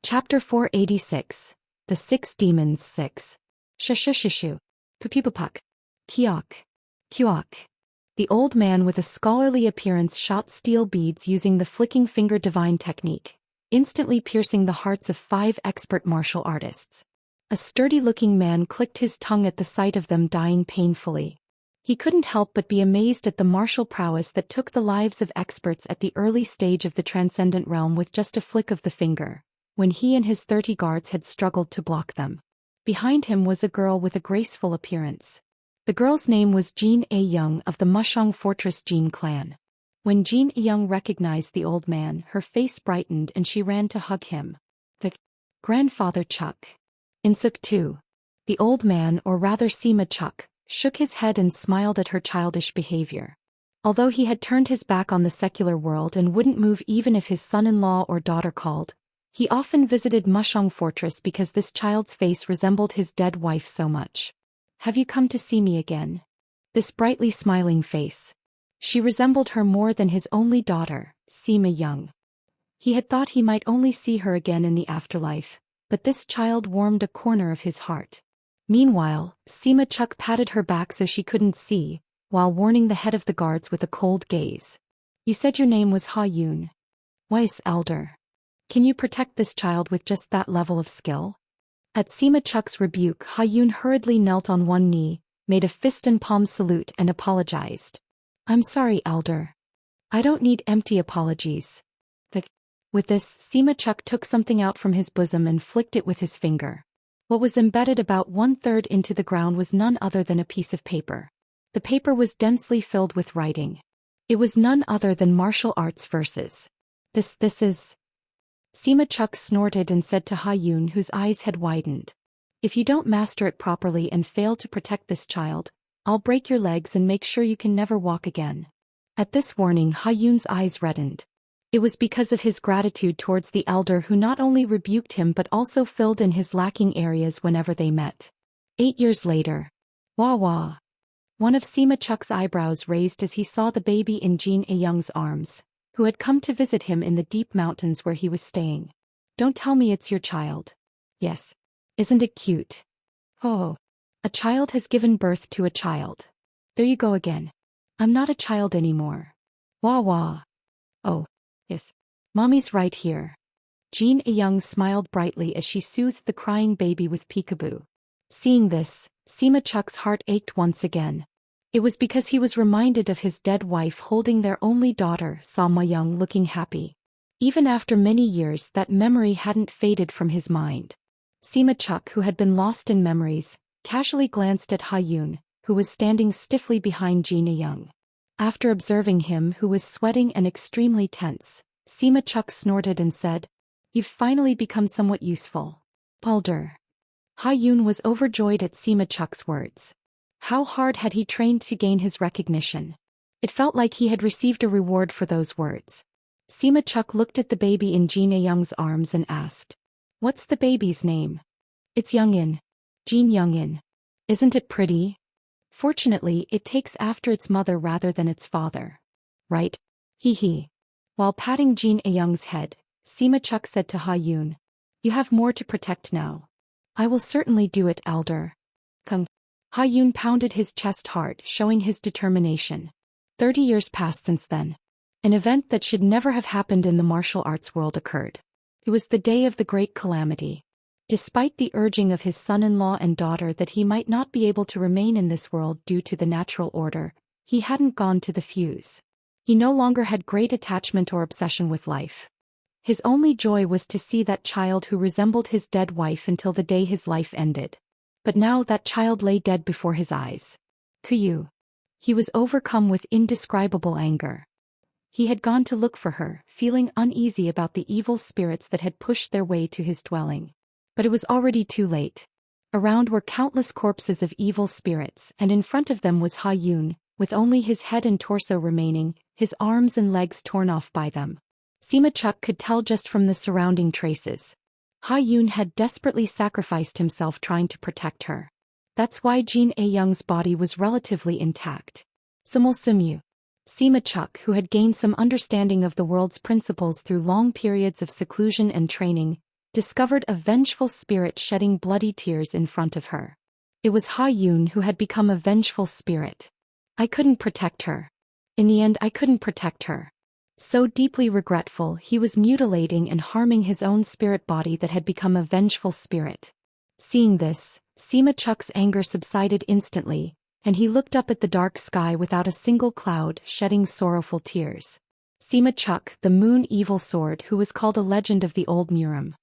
Chapter 486. The Six Demons 6. Shushishishu. Pupupupuk. Kiok. Kuok. The old man with a scholarly appearance shot steel beads using the flicking finger divine technique, instantly piercing the hearts of 5 expert martial artists. A sturdy-looking man clicked his tongue at the sight of them dying painfully. He couldn't help but be amazed at the martial prowess that took the lives of experts at the early stage of the transcendent realm with just a flick of the finger, when he and his 30 guards had struggled to block them. Behind him was a girl with a graceful appearance. The girl's name was Jin A-young of the Mushong Fortress Jin clan. When Jin A-young recognized the old man, her face brightened and she ran to hug him. The grandfather Chuck. Insuk too. The old man, or rather Sima Chuck, shook his head and smiled at her childish behavior. Although he had turned his back on the secular world and wouldn't move even if his son-in-law or daughter called, he often visited Mushong Fortress because this child's face resembled his dead wife so much. "Have you come to see me again?" This brightly smiling face. She resembled her more than his only daughter, Sima Young. He had thought he might only see her again in the afterlife, but this child warmed a corner of his heart. Meanwhile, Sima Chuck patted her back so she couldn't see, while warning the head of the guards with a cold gaze. "You said your name was Ha Yun. Wise elder. Can you protect this child with just that level of skill?" At Sima Chuck's rebuke, Ha Yun hurriedly knelt on one knee, made a fist and palm salute and apologized. "I'm sorry, elder. I don't need empty apologies." With this, Sima Chuck took something out from his bosom and flicked it with his finger. What was embedded about 1/3 into the ground was none other than a piece of paper. The paper was densely filled with writing. It was none other than martial arts verses. This is... Sima Chuck snorted and said to Ha Yun, whose eyes had widened. "If you don't master it properly and fail to protect this child, I'll break your legs and make sure you can never walk again." At this warning, Ha Yun's eyes reddened. It was because of his gratitude towards the elder who not only rebuked him but also filled in his lacking areas whenever they met. 8 years later. Wah wah. One of Sima Chuck's eyebrows raised as he saw the baby in Jin A-young's arms, who had come to visit him in the deep mountains where he was staying. "Don't tell me it's your child." "Yes. Isn't it cute?" "Oh. A child has given birth to a child. There you go again. I'm not a child anymore." Wah wah. "Oh. Yes. Mommy's right here." Jin A-young smiled brightly as she soothed the crying baby with peekaboo. Seeing this, Sima Chuck's heart ached once again. It was because he was reminded of his dead wife holding their only daughter, Sama Young, looking happy. Even after many years, that memory hadn't faded from his mind. Sima Chuck, who had been lost in memories, casually glanced at Ha Yun, who was standing stiffly behind Jin A-young. After observing him, who was sweating and extremely tense, Sima Chuck snorted and said, "You've finally become somewhat useful, Baldur." Ha Yun was overjoyed at Sima Chuck's words. How hard had he trained to gain his recognition? It felt like he had received a reward for those words. Sima Chuck looked at the baby in Jin A-young's arms and asked, "What's the baby's name?" "It's Youngin. Jin Youngin. Isn't it pretty? Fortunately, it takes after its mother rather than its father. Right? Hee hee." While patting Jin A-young's head, Sima Chuck said to Ha Yun, "You have more to protect now." "I will certainly do it, elder." Kung. Ha Yun pounded his chest hard, showing his determination. 30 years passed since then. An event that should never have happened in the martial arts world occurred. It was the day of the great calamity. Despite the urging of his son-in-law and daughter that he might not be able to remain in this world due to the natural order, he hadn't gone to the fuse. He no longer had great attachment or obsession with life. His only joy was to see that child who resembled his dead wife until the day his life ended. But now that child lay dead before his eyes. Kuyu. He was overcome with indescribable anger. He had gone to look for her, feeling uneasy about the evil spirits that had pushed their way to his dwelling. But it was already too late. Around were countless corpses of evil spirits, and in front of them was Ha Yun, with only his head and torso remaining, his arms and legs torn off by them. Sima Chuck could tell just from the surrounding traces. Ha Yun had desperately sacrificed himself trying to protect her. That's why Jin A-young's body was relatively intact. Simul Simu. Sima Chuck, who had gained some understanding of the world's principles through long periods of seclusion and training, discovered a vengeful spirit shedding bloody tears in front of her. It was Ha Yun who had become a vengeful spirit. I couldn't protect her. In the end, I couldn't protect her. So deeply regretful, he was mutilating and harming his own spirit body that had become a vengeful spirit. Seeing this, Sima Chuck's anger subsided instantly, and he looked up at the dark sky without a single cloud, shedding sorrowful tears. Sima Chuck, the moon evil sword who was called a legend of the old Murim.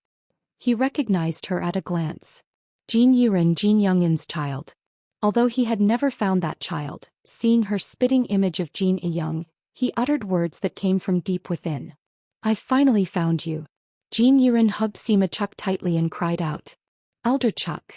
He recognized her at a glance. Jin Yuren, Jin Youngin's child. Although he had never found that child, seeing her spitting image of Jin Young, he uttered words that came from deep within. I finally found you. Jin Yuren hugged Sima Chuck tightly and cried out. Elder Chuck.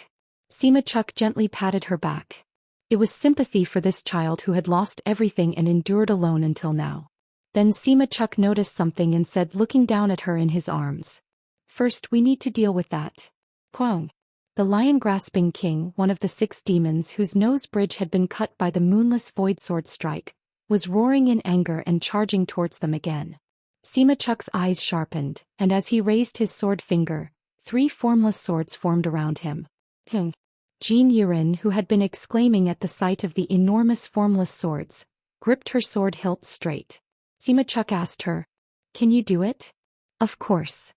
Sima Chuck gently patted her back. It was sympathy for this child who had lost everything and endured alone until now. Then Sima Chuck noticed something and said, looking down at her in his arms. First, we need to deal with that. Huang. The lion-grasping king, one of the 6 demons whose nose bridge had been cut by the moonless void sword strike, was roaring in anger and charging towards them again. Sima Chuck's eyes sharpened, and as he raised his sword finger, 3 formless swords formed around him. Jin Yuren, who had been exclaiming at the sight of the enormous formless swords, gripped her sword hilt straight. Sima Chuck asked her, Can you do it? Of course.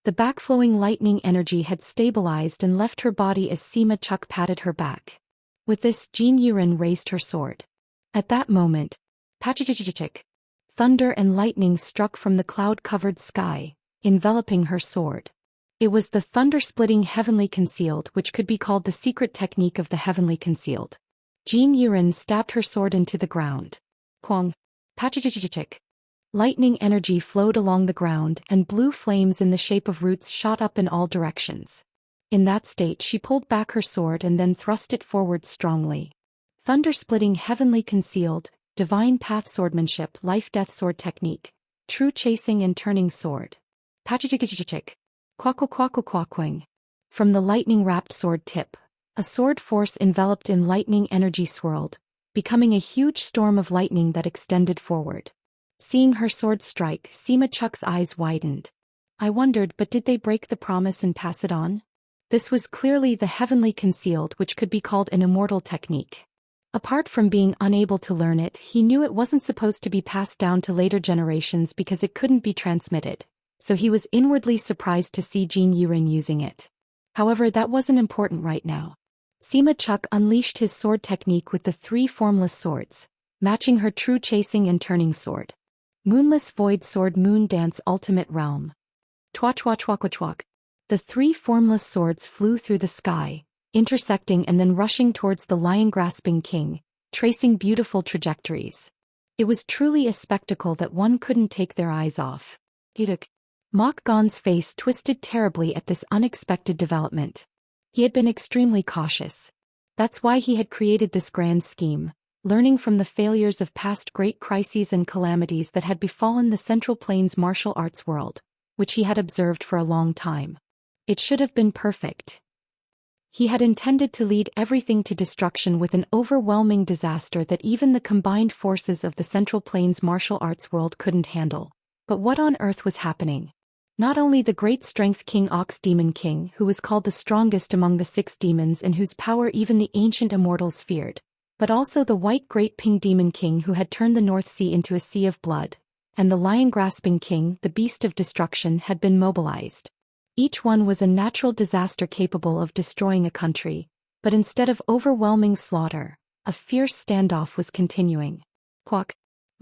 The backflowing lightning energy had stabilized and left her body as Sima Chuck patted her back. With this, Jin Yuren raised her sword. At that moment, pachichichichik, thunder and lightning struck from the cloud-covered sky, enveloping her sword. It was the thunder-splitting heavenly concealed, which could be called the secret technique of the heavenly concealed. Jin Yuren stabbed her sword into the ground. Huang, pachichichichik. Lightning energy flowed along the ground and blue flames in the shape of roots shot up in all directions. In that state she pulled back her sword and then thrust it forward strongly. Thunder-splitting heavenly concealed, divine path swordsmanship, life-death sword technique, true chasing and turning sword. Pachichichichik. Quaquaquaquaquaquing. From the lightning-wrapped sword tip, a sword force enveloped in lightning energy swirled, becoming a huge storm of lightning that extended forward. Seeing her sword strike, Sima Chuck's eyes widened. I wondered, but did they break the promise and pass it on? This was clearly the heavenly concealed, which could be called an immortal technique. Apart from being unable to learn it, he knew it wasn't supposed to be passed down to later generations because it couldn't be transmitted, so he was inwardly surprised to see Jin Yuren using it. However, that wasn't important right now. Sima Chuck unleashed his sword technique with the 3 formless swords, matching her true chasing and turning sword. Moonless Void Sword Moon Dance Ultimate Realm. Twatchwatchwakwatchwak. The 3 formless swords flew through the sky, intersecting and then rushing towards the lion-grasping king, tracing beautiful trajectories. It was truly a spectacle that one couldn't take their eyes off. Mok Gon's face twisted terribly at this unexpected development. He had been extremely cautious. That's why he had created this grand scheme, learning from the failures of past great crises and calamities that had befallen the Central Plains martial arts world, which he had observed for a long time. It should have been perfect. He had intended to lead everything to destruction with an overwhelming disaster that even the combined forces of the Central Plains martial arts world couldn't handle. But what on earth was happening? Not only the great strength King Ox Demon King, who was called the strongest among the 6 demons and whose power even the ancient immortals feared, but also the white great Ping Demon King who had turned the North Sea into a sea of blood, and the lion-grasping king, the beast of destruction, had been mobilized. Each one was a natural disaster capable of destroying a country, but instead of overwhelming slaughter, a fierce standoff was continuing. Quack.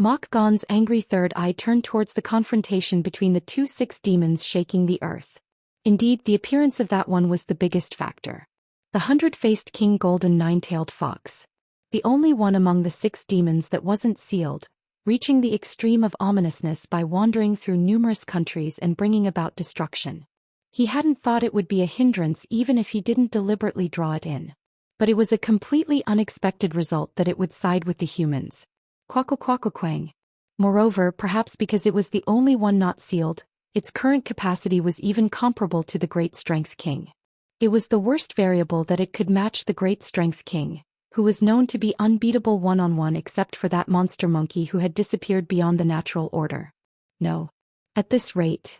Mok Gon's angry third eye turned towards the confrontation between the 2 6 demons shaking the earth. Indeed, the appearance of that one was the biggest factor. The 100-faced King Golden Nine-Tailed Fox. The only one among the 6 demons that wasn't sealed, reaching the extreme of ominousness by wandering through numerous countries and bringing about destruction. He hadn't thought it would be a hindrance even if he didn't deliberately draw it in. But it was a completely unexpected result that it would side with the humans. Quaquaquaquaquang. Moreover, perhaps because it was the only one not sealed, its current capacity was even comparable to the Great Strength King. It was the worst variable that it could match the Great Strength King, who was known to be unbeatable one-on-one except for that monster monkey who had disappeared beyond the natural order. No. At this rate.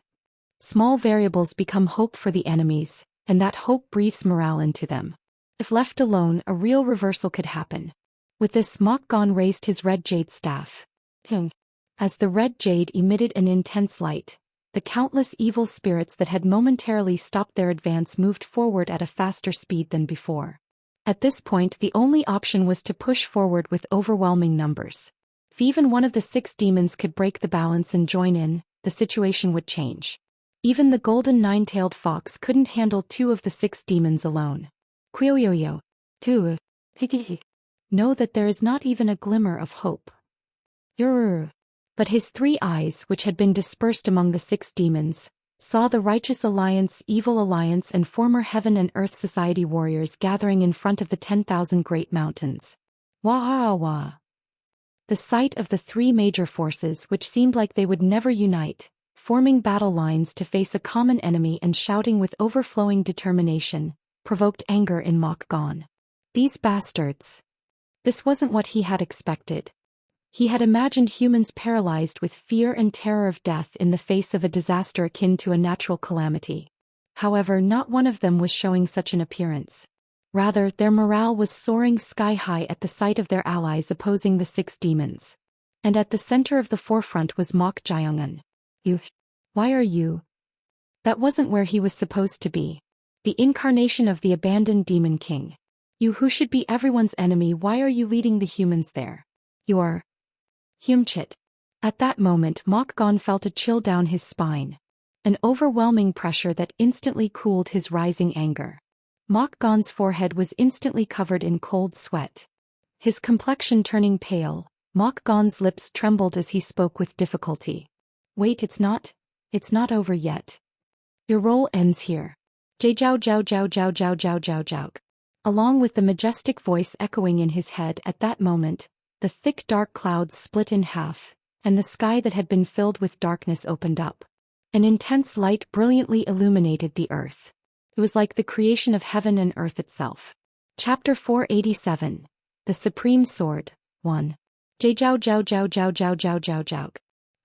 Small variables become hope for the enemies, and that hope breathes morale into them. If left alone, a real reversal could happen. With this, Mok Gon raised his red jade staff. As the red jade emitted an intense light, the countless evil spirits that had momentarily stopped their advance moved forward at a faster speed than before. At this point, the only option was to push forward with overwhelming numbers. If even one of the 6 demons could break the balance and join in, the situation would change. Even the golden nine-tailed fox couldn't handle 2 of the 6 demons alone. Kuyoyoyo. Tu. Know that there is not even a glimmer of hope. But his 3 eyes, which had been dispersed among the 6 demons, saw the Righteous Alliance, Evil Alliance and former Heaven and Earth Society warriors gathering in front of the 10,000 Great Mountains. Wah-wah-wah. The sight of the 3 major forces, which seemed like they would never unite, forming battle lines to face a common enemy and shouting with overflowing determination, provoked anger in Mok Gon. These bastards. This wasn't what he had expected. He had imagined humans paralyzed with fear and terror of death in the face of a disaster akin to a natural calamity. However, not one of them was showing such an appearance. Rather, their morale was soaring sky-high at the sight of their allies opposing the 6 demons. And at the center of the forefront was Mok Jiongun. You. Why are you? That wasn't where he was supposed to be. The incarnation of the abandoned Demon King. You who should be everyone's enemy, why are you leading the humans there? You are... Humchit. At that moment, Mok Gon felt a chill down his spine. An overwhelming pressure that instantly cooled his rising anger. Mok Gon's forehead was instantly covered in cold sweat. His complexion turning pale, Mok Gon's lips trembled as he spoke with difficulty. Wait, it's not over yet. Your role ends here. Jiao jiao jiao jiao jiao jiao jiao jiao. Along with the majestic voice echoing in his head at that moment, the thick dark clouds split in half, and the sky that had been filled with darkness opened up. An intense light brilliantly illuminated the earth. It was like the creation of heaven and earth itself. Chapter 487. The Supreme Sword, 1. Jiao jiao jiao jiao jiao jiao jiao jiao.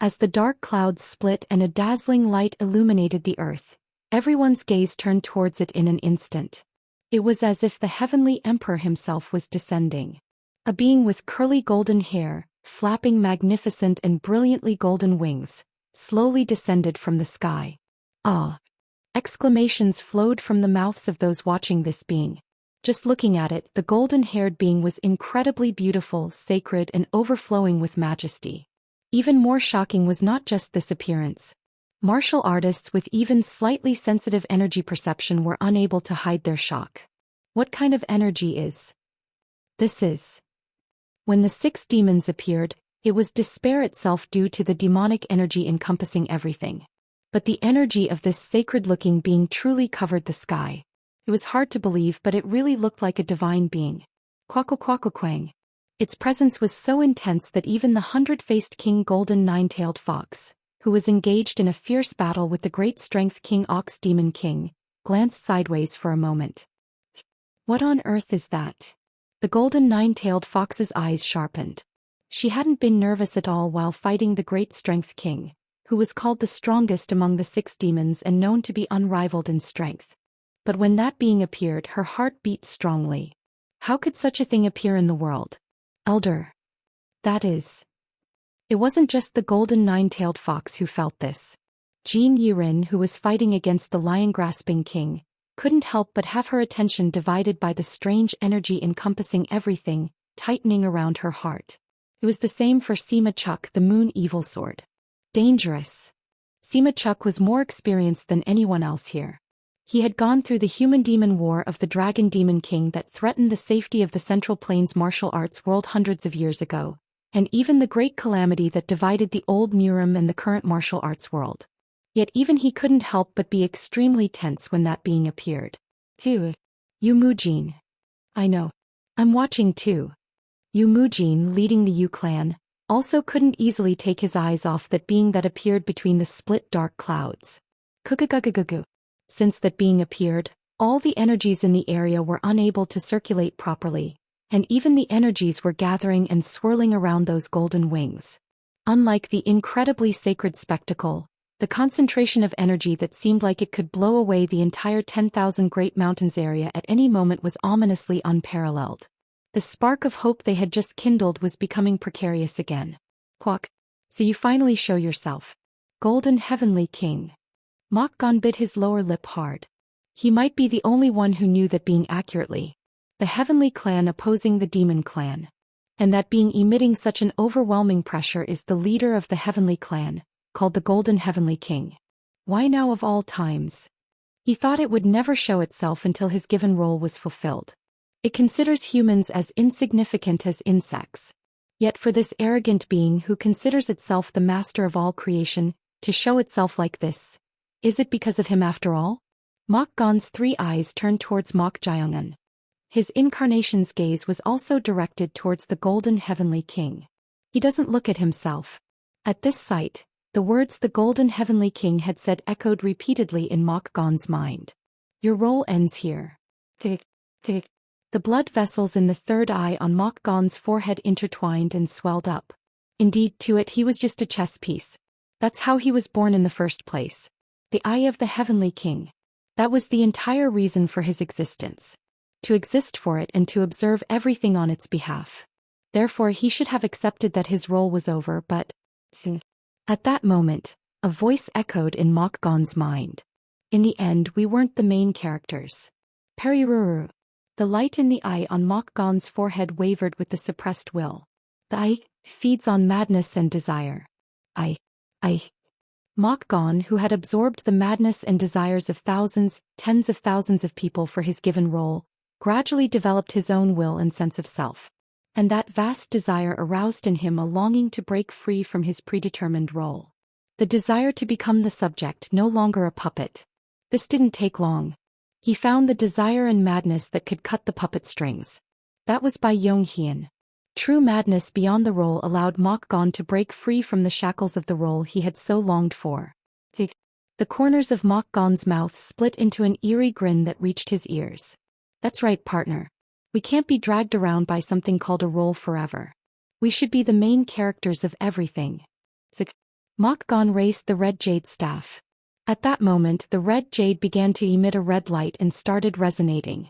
As the dark clouds split and a dazzling light illuminated the earth, everyone's gaze turned towards it in an instant. It was as if the heavenly emperor himself was descending. A being with curly golden hair, flapping magnificent and brilliantly golden wings, slowly descended from the sky. Ah! Exclamations flowed from the mouths of those watching this being. Just looking at it, the golden-haired being was incredibly beautiful, sacred and overflowing with majesty. Even more shocking was not just this appearance. Martial artists with even slightly sensitive energy perception were unable to hide their shock. What kind of energy is this? When the 6 demons appeared, it was despair itself due to the demonic energy encompassing everything. But the energy of this sacred-looking being truly covered the sky. It was hard to believe, but it really looked like a divine being. Quack-quack-quack-quang. Its presence was so intense that even the 100-faced King Golden Nine-Tailed Fox, who was engaged in a fierce battle with the great strength King Ox Demon King, glanced sideways for a moment. What on earth is that? The Golden Nine-Tailed Fox's eyes sharpened. She hadn't been nervous at all while fighting the great strength king, who was called the strongest among the 6 demons and known to be unrivaled in strength. But when that being appeared, her heart beat strongly. How could such a thing appear in the world? Elder. That is. It wasn't just the Golden Nine-Tailed Fox who felt this. Jin Yiren, who was fighting against the lion-grasping king, couldn't help but have her attention divided by the strange energy encompassing everything, tightening around her heart. It was the same for Sima Chuck, the Moon Evil Sword. Dangerous. Sima Chuck was more experienced than anyone else here. He had gone through the human-demon war of the Dragon Demon King that threatened the safety of the Central Plains martial arts world hundreds of years ago, and even the great calamity that divided the old Murim and the current martial arts world. Yet even he couldn't help but be extremely tense when that being appeared. Yu Mujin. I know. I'm watching too. Yu Mujin, leading the Yu clan, also couldn't easily take his eyes off that being that appeared between the split dark clouds. Kugugugugugu. Since that being appeared, all the energies in the area were unable to circulate properly, and even the energies were gathering and swirling around those golden wings. Unlike the incredibly sacred spectacle, The concentration of energy that seemed like it could blow away the entire 10,000 Great Mountains area at any moment was ominously unparalleled. The spark of hope they had just kindled was becoming precarious again. Quack. So you finally show yourself. Golden Heavenly King. Mokgon bit his lower lip hard. He might be the only one who knew that being accurately the Heavenly Clan opposing the Demon Clan, and that being emitting such an overwhelming pressure is the leader of the Heavenly Clan, called the Golden Heavenly King. Why now of all times? He thought it would never show itself until his given role was fulfilled. It considers humans as insignificant as insects. Yet for this arrogant being who considers itself the master of all creation, to show itself like this, is it because of him after all? Mokgon's 3 eyes turned towards Mok Jiongun. His incarnation's gaze was also directed towards the Golden Heavenly King. He doesn't look at himself. At this sight, the words the Golden Heavenly King had said echoed repeatedly in Mokgon's mind. Your role ends here. Tick, tick. The blood vessels in the 3rd eye on Mokgon's forehead intertwined and swelled up. Indeed, to it he was just a chess piece. That's how he was born in the first place. The eye of the Heavenly King. That was the entire reason for his existence. To exist for it and to observe everything on its behalf. Therefore he should have accepted that his role was over, but... At that moment, a voice echoed in Mokgon's mind. In the end we weren't the main characters. Periruru. The light in the eye on Mokgon's forehead wavered with the suppressed will. The eye feeds on madness and desire. I. Mokgon, who had absorbed the madness and desires of thousands, tens of thousands of people for his given role, gradually developed his own will and sense of self. And that vast desire aroused in him a longing to break free from his predetermined role. The desire to become the subject, no longer a puppet. This didn't take long. He found the desire and madness that could cut the puppet strings. That was by Yonghyun. True madness beyond the role allowed Mokgon to break free from the shackles of the role he had so longed for. The corners of Mokgon's mouth split into an eerie grin that reached his ears. That's right, partner. We can't be dragged around by something called a role forever. We should be the main characters of everything. Mokgon raised the red jade staff. At that moment the red jade began to emit a red light and started resonating.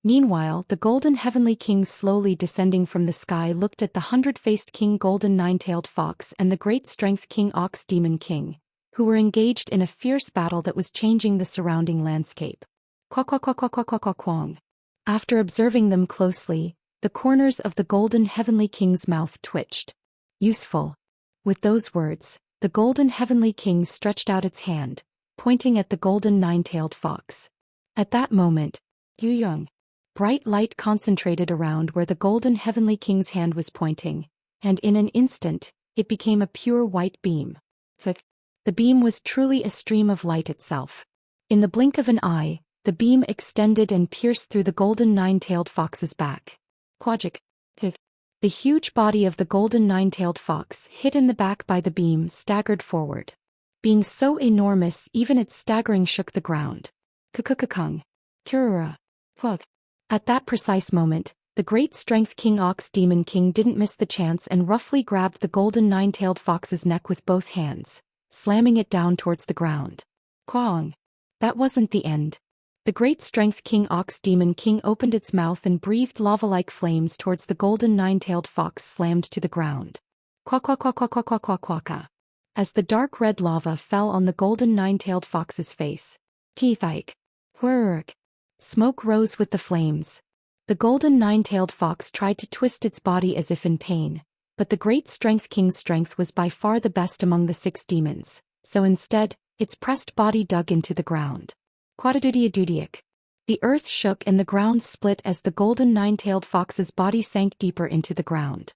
Meanwhile, the Golden Heavenly King slowly descending from the sky looked at the 100-faced King Golden Nine-Tailed Fox and the Great Strength King Ox Demon King, who were engaged in a fierce battle that was changing the surrounding landscape. Quack. After observing them closely, the corners of the Golden Heavenly King's mouth twitched. Useful. With those words, the Golden Heavenly King stretched out its hand, pointing at the Golden Nine-Tailed Fox. At that moment, Young. Bright light concentrated around where the Golden Heavenly King's hand was pointing, and in an instant, it became a pure white beam. The beam was truly a stream of light itself. In the blink of an eye, the beam extended and pierced through the Golden Nine-Tailed Fox's back. Quagic. The huge body of the Golden Nine-Tailed Fox, hit in the back by the beam, staggered forward. Being so enormous, even its staggering shook the ground. Kukukukung. Kurura. Quag. At that precise moment, the Great Strength King Ox Demon King didn't miss the chance and roughly grabbed the Golden Nine-Tailed Fox's neck with both hands, slamming it down towards the ground. Quang. That wasn't the end. The Great Strength King Ox Demon King opened its mouth and breathed lava-like flames towards the Golden Nine-Tailed Fox slammed to the ground. Quack. As the dark red lava fell on the Golden Nine-Tailed Fox's face. Teeth-ike. Whirrk. Smoke rose with the flames. The Golden Nine-Tailed Fox tried to twist its body as if in pain, but the Great Strength King's strength was by far the best among the 6 demons, so instead, its pressed body dug into the ground. Quadadudiadudiak. The earth shook and the ground split as the Golden Nine-Tailed Fox's body sank deeper into the ground.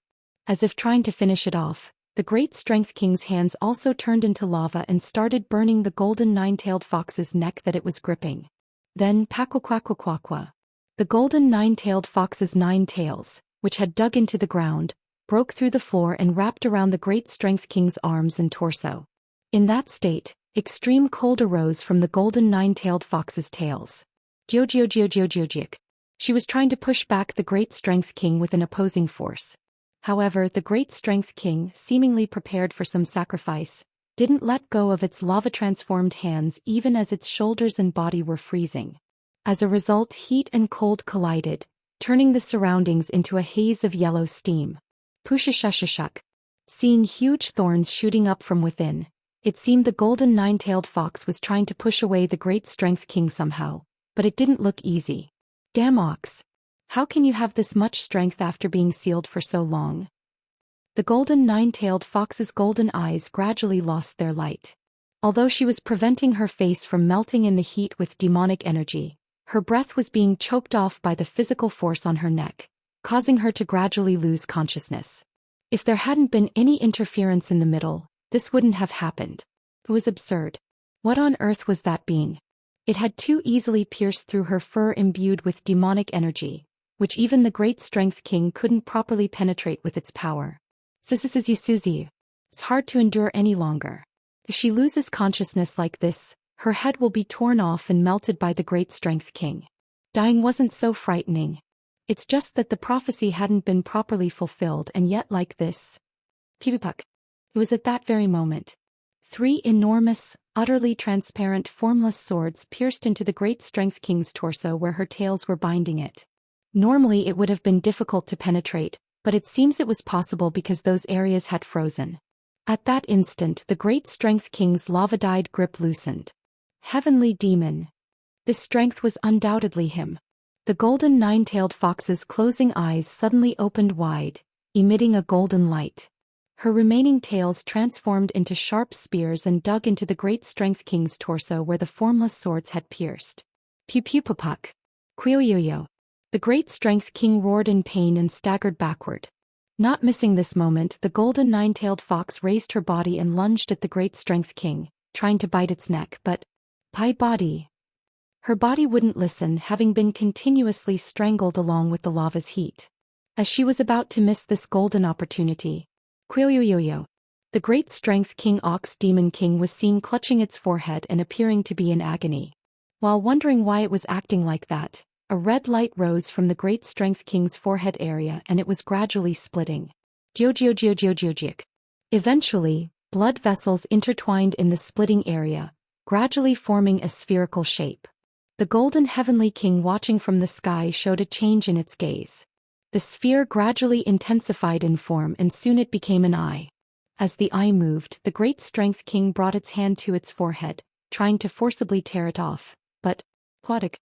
As if trying to finish it off, the Great Strength King's hands also turned into lava and started burning the Golden Nine-Tailed Fox's neck that it was gripping. Then Paquaquaquaquaqua. The Golden Nine-Tailed Fox's 9 tails, which had dug into the ground, broke through the floor and wrapped around the Great Strength King's arms and torso. In that state, extreme cold arose from the Golden Nine-Tailed Fox's tails. Geogeogeogeogeogeok. She was trying to push back the Great Strength King with an opposing force. However, the Great Strength King, seemingly prepared for some sacrifice, didn't let go of its lava-transformed hands even as its shoulders and body were freezing. As a result, heat and cold collided, turning the surroundings into a haze of yellow steam. Pushashashashuk. Seeing huge thorns shooting up from within, it seemed the golden nine-tailed fox was trying to push away the great strength king somehow, but it didn't look easy. Damn ox. How can you have this much strength after being sealed for so long? The golden nine-tailed fox's golden eyes gradually lost their light. Although she was preventing her face from melting in the heat with demonic energy, her breath was being choked off by the physical force on her neck, causing her to gradually lose consciousness. If there hadn't been any interference in the middle, this wouldn't have happened. It was absurd. What on earth was that being? It had too easily pierced through her fur imbued with demonic energy, which even the great strength king couldn't properly penetrate with its power. Suzuzu. It's hard to endure any longer. If she loses consciousness like this, her head will be torn off and melted by the great strength king. Dying wasn't so frightening. It's just that the prophecy hadn't been properly fulfilled, and yet like this. Pipipuk. It was at that very moment. 3 enormous, utterly transparent formless swords pierced into the great strength king's torso where her tails were binding it. Normally it would have been difficult to penetrate, but it seems it was possible because those areas had frozen. At that instant the great strength king's lava-dyed grip loosened. Heavenly demon. This strength was undoubtedly him. The golden nine-tailed fox's closing eyes suddenly opened wide, emitting a golden light. Her remaining tails transformed into sharp spears and dug into the great strength king's torso where the formless swords had pierced. Pew-pew-pupuk. Quioyoyo. The great strength king roared in pain and staggered backward. Not missing this moment, the golden nine-tailed fox raised her body and lunged at the great strength king, trying to bite its neck, but body. Her body wouldn't listen, having been continuously strangled along with the lava's heat. As she was about to miss this golden opportunity, Quioyoyo. The great strength king Ox Demon King was seen clutching its forehead and appearing to be in agony. While wondering why it was acting like that, a red light rose from the great strength king's forehead area and it was gradually splitting. Geogeogeogeogeogeok. Eventually, blood vessels intertwined in the splitting area, gradually forming a spherical shape. The golden heavenly king watching from the sky showed a change in its gaze. The sphere gradually intensified in form and soon it became an eye. As the eye moved, the great strength king brought its hand to its forehead, trying to forcibly tear it off, but Quadic.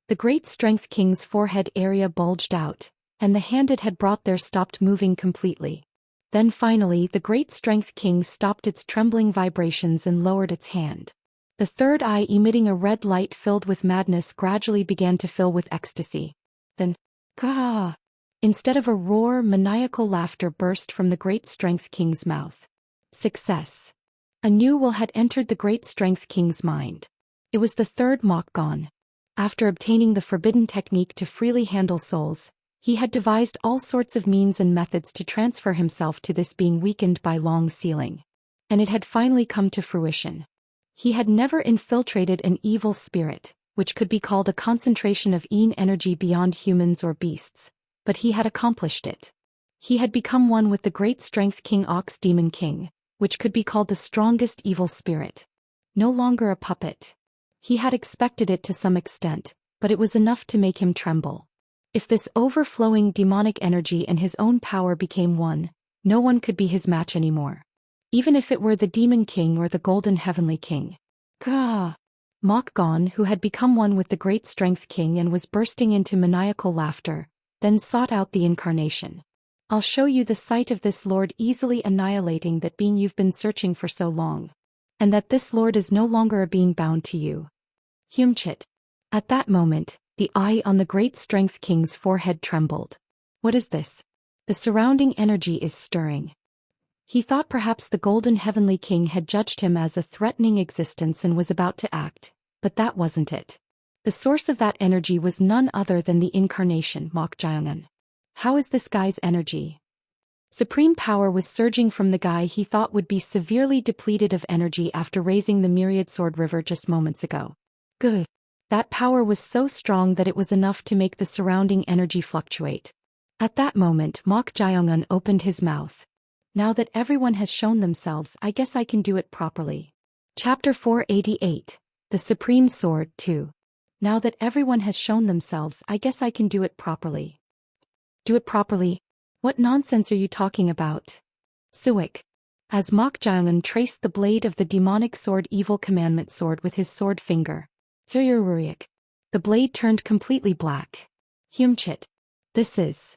The great strength king's forehead area bulged out, and the hand it had brought there stopped moving completely. Then finally the great strength king stopped its trembling vibrations and lowered its hand. The third eye, emitting a red light filled with madness, gradually began to fill with ecstasy. Then, Gah! Instead of a roar, maniacal laughter burst from the great strength king's mouth. Success. A new will had entered the great strength king's mind. It was the third Mokgon. After obtaining the forbidden technique to freely handle souls, he had devised all sorts of means and methods to transfer himself to this being weakened by long sealing. And it had finally come to fruition. He had never infiltrated an evil spirit, which could be called a concentration of Yin energy beyond humans or beasts, but he had accomplished it. He had become one with the great strength king Ox Demon King, which could be called the strongest evil spirit. No longer a puppet. He had expected it to some extent, but it was enough to make him tremble. If this overflowing demonic energy and his own power became one, no one could be his match anymore. Even if it were the Demon King or the Golden Heavenly King. Gah! Mokgon, who had become one with the great strength king and was bursting into maniacal laughter, then sought out the incarnation. I'll show you the sight of this lord easily annihilating that being you've been searching for so long. And that this lord is no longer a being bound to you. Humchit. At that moment, the eye on the great strength king's forehead trembled. What is this? The surrounding energy is stirring. He thought perhaps the golden heavenly king had judged him as a threatening existence and was about to act, but that wasn't it. The source of that energy was none other than the incarnation, Mokjayangan. How is this guy's energy? Supreme power was surging from the guy he thought would be severely depleted of energy after raising the Myriad Sword River just moments ago. Good. That power was so strong that it was enough to make the surrounding energy fluctuate. At that moment, Mok Jayangan opened his mouth. Now that everyone has shown themselves, I guess I can do it properly. Chapter 488. The Supreme Sword 2. Now that everyone has shown themselves, I guess I can do it properly. Do it properly? What nonsense are you talking about? Suik. As Mok Jaeon traced the blade of the demonic sword Evil Commandment Sword with his sword finger. Zururiek. The blade turned completely black. Humchit. This is.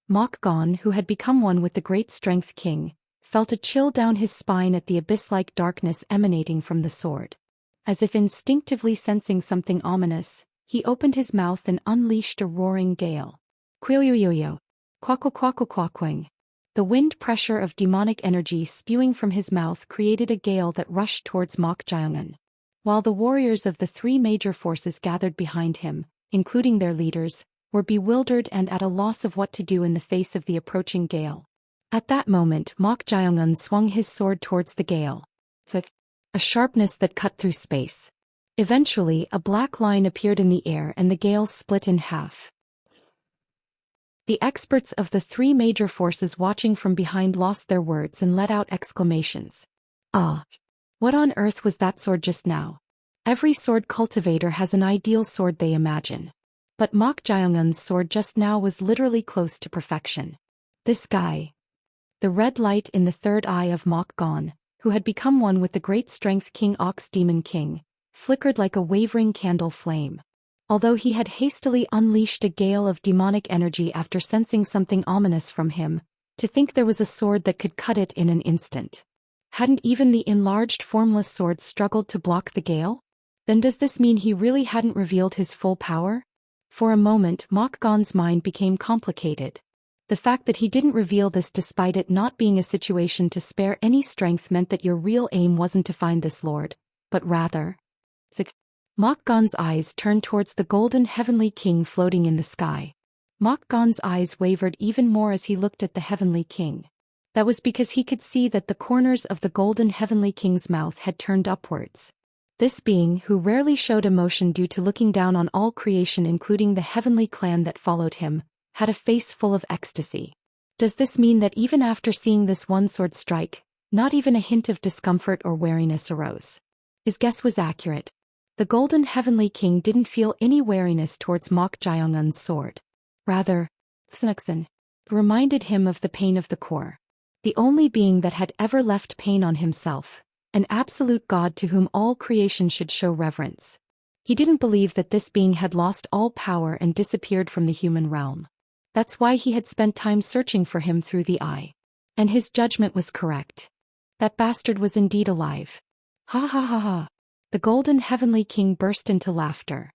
Mok Gon, who had become one with the Great Strength King, felt a chill down his spine at the abyss-like darkness emanating from the sword. As if instinctively sensing something ominous, he opened his mouth and unleashed a roaring gale. Quioyoyo. Quaquaquaquaquaquing. The wind pressure of demonic energy spewing from his mouth created a gale that rushed towards Mok Jaeon. While the warriors of the three major forces gathered behind him, including their leaders, were bewildered and at a loss of what to do in the face of the approaching gale. At that moment, Mok Jaeon swung his sword towards the gale. A sharpness that cut through space. Eventually, a black line appeared in the air and the gale split in half. The experts of the three major forces watching from behind lost their words and let out exclamations. Ah! What on earth was that sword just now? Every sword cultivator has an ideal sword they imagine. But Mok Jaeon's sword just now was literally close to perfection. This guy. The red light in the third eye of Mok Gon, who had become one with the Great Strength King Ox Demon King, flickered like a wavering candle flame. Although he had hastily unleashed a gale of demonic energy after sensing something ominous from him, to think there was a sword that could cut it in an instant. Hadn't even the enlarged formless sword struggled to block the gale? Then does this mean he really hadn't revealed his full power? For a moment, Mok Gon's mind became complicated. The fact that he didn't reveal this despite it not being a situation to spare any strength meant that your real aim wasn't to find this lord, but rather... Mok Gon's eyes turned towards the golden heavenly king floating in the sky. Mok Gon's eyes wavered even more as he looked at the heavenly king. That was because he could see that the corners of the golden heavenly king's mouth had turned upwards. This being, who rarely showed emotion due to looking down on all creation including the heavenly clan that followed him, had a face full of ecstasy. Does this mean that even after seeing this one sword strike, not even a hint of discomfort or wariness arose? His guess was accurate. The golden heavenly king didn't feel any wariness towards Mok Jaeon's sword. Rather, Xnexen reminded him of the pain of the core. The only being that had ever left pain on himself, an absolute god to whom all creation should show reverence. He didn't believe that this being had lost all power and disappeared from the human realm. That's why he had spent time searching for him through the eye. And his judgment was correct. That bastard was indeed alive. Ha ha ha ha. The golden heavenly king burst into laughter.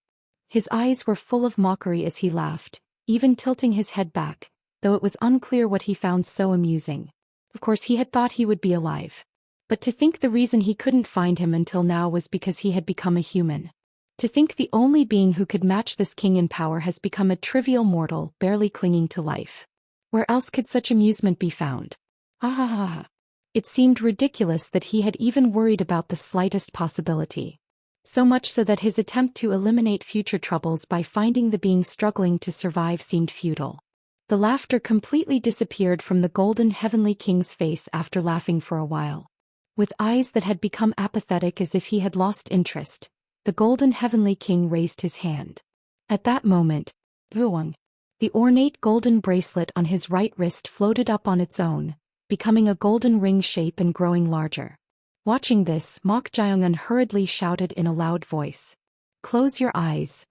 His eyes were full of mockery as he laughed, even tilting his head back, though it was unclear what he found so amusing. Of course he had thought he would be alive. But to think the reason he couldn't find him until now was because he had become a human. To think the only being who could match this king in power has become a trivial mortal barely clinging to life. Where else could such amusement be found? Ah ha ha ha. It seemed ridiculous that he had even worried about the slightest possibility. So much so that his attempt to eliminate future troubles by finding the being struggling to survive seemed futile. The laughter completely disappeared from the golden heavenly king's face after laughing for a while. With eyes that had become apathetic as if he had lost interest, the golden heavenly king raised his hand. At that moment, Buong, the ornate golden bracelet on his right wrist floated up on its own, becoming a golden ring shape and growing larger. Watching this, Mok Jaeon hurriedly shouted in a loud voice. Close your eyes.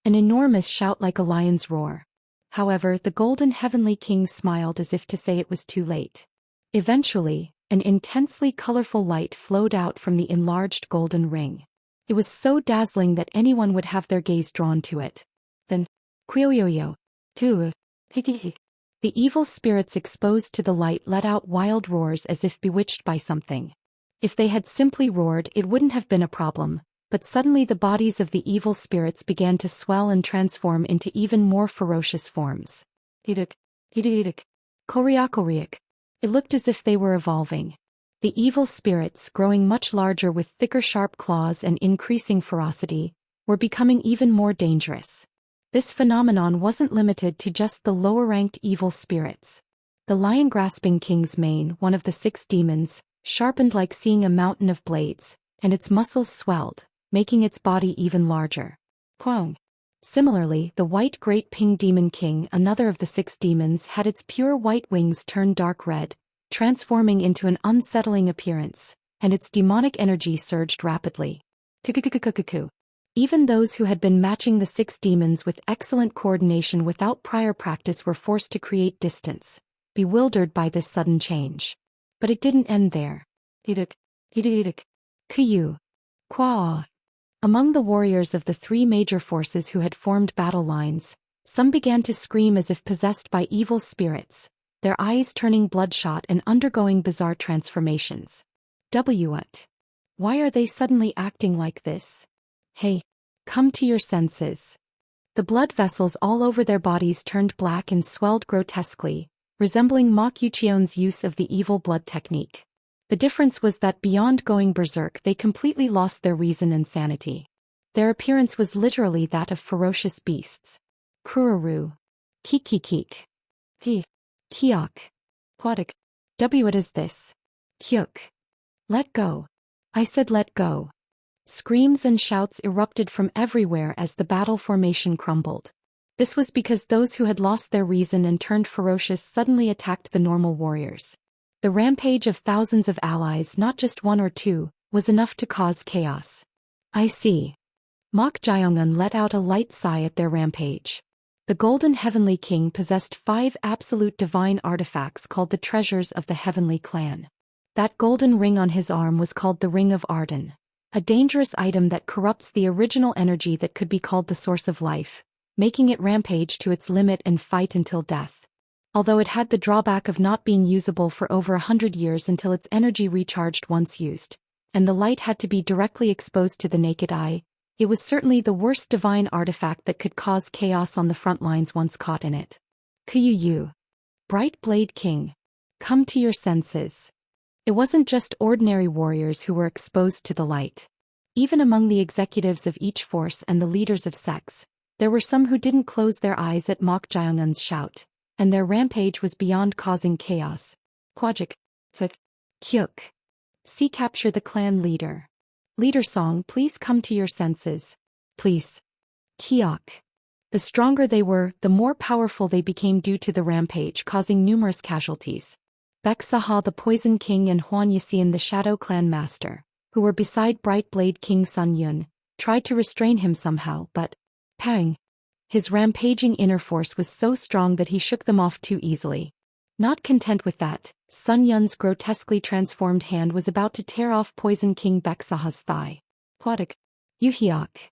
An enormous shout like a lion's roar. However, the golden heavenly king smiled as if to say it was too late. Eventually, an intensely colorful light flowed out from the enlarged golden ring. It was so dazzling that anyone would have their gaze drawn to it. Then, Quioyoyo, tu, hikihi. The evil spirits exposed to the light let out wild roars as if bewitched by something. If they had simply roared, it wouldn't have been a problem, but suddenly the bodies of the evil spirits began to swell and transform into even more ferocious forms. Hidik, hidik, koriakoriak. It looked as if they were evolving. The evil spirits, growing much larger with thicker sharp claws and increasing ferocity, were becoming even more dangerous. This phenomenon wasn't limited to just the lower-ranked evil spirits. The lion-grasping king's mane, one of the 6 demons, sharpened like seeing a mountain of blades, and its muscles swelled, making its body even larger. Huang. Similarly, the white great ping demon king, another of the 6 demons, had its pure white wings turn dark red, transforming into an unsettling appearance, and its demonic energy surged rapidly. Kukukukukuku. Even those who had been matching the 6 demons with excellent coordination without prior practice were forced to create distance, bewildered by this sudden change. But it didn't end there. Hidik. Kuyu. Kwa. Among the warriors of the 3 major forces who had formed battle lines, some began to scream as if possessed by evil spirits, their eyes turning bloodshot and undergoing bizarre transformations. What? Why are they suddenly acting like this? Hey, come to your senses. The blood vessels all over their bodies turned black and swelled grotesquely, resembling Mok Yuchion's use of the evil blood technique. The difference was that beyond going berserk, they completely lost their reason and sanity. Their appearance was literally that of ferocious beasts. Kururu. Kikikik. He. Kiok. Hwadak. What is this? Kyuk. Let go. I said let go. Screams and shouts erupted from everywhere as the battle formation crumbled. This was because those who had lost their reason and turned ferocious suddenly attacked the normal warriors. The rampage of thousands of allies, not just 1 or 2, was enough to cause chaos. I see. Mok Jiongun let out a light sigh at their rampage. The Golden Heavenly King possessed 5 absolute divine artifacts called the Treasures of the Heavenly Clan. That golden ring on his arm was called the Ring of Arden, a dangerous item that corrupts the original energy that could be called the source of life, making it rampage to its limit and fight until death. Although it had the drawback of not being usable for over 100 years until its energy recharged once used, and the light had to be directly exposed to the naked eye, it was certainly the worst divine artifact that could cause chaos on the front lines once caught in it. Kuyu. Bright Blade King. Come to your senses. It wasn't just ordinary warriors who were exposed to the light. Even among the executives of each force and the leaders of sects, there were some who didn't close their eyes at Mok Jiongun's shout, and their rampage was beyond causing chaos. Kwajik. Kyuk. See capture the clan leader. Leader song, please come to your senses. Please. Kiok. The stronger they were, the more powerful they became due to the rampage, causing numerous casualties. Bek Saha the Poison King and Huan Yixian the Shadow Clan Master, who were beside Bright Blade King Sun Yun, tried to restrain him somehow, but pang! His rampaging inner force was so strong that he shook them off too easily. Not content with that, Sun Yun's grotesquely transformed hand was about to tear off Poison King Bek Saha's thigh. Hwadak. Yuhiok.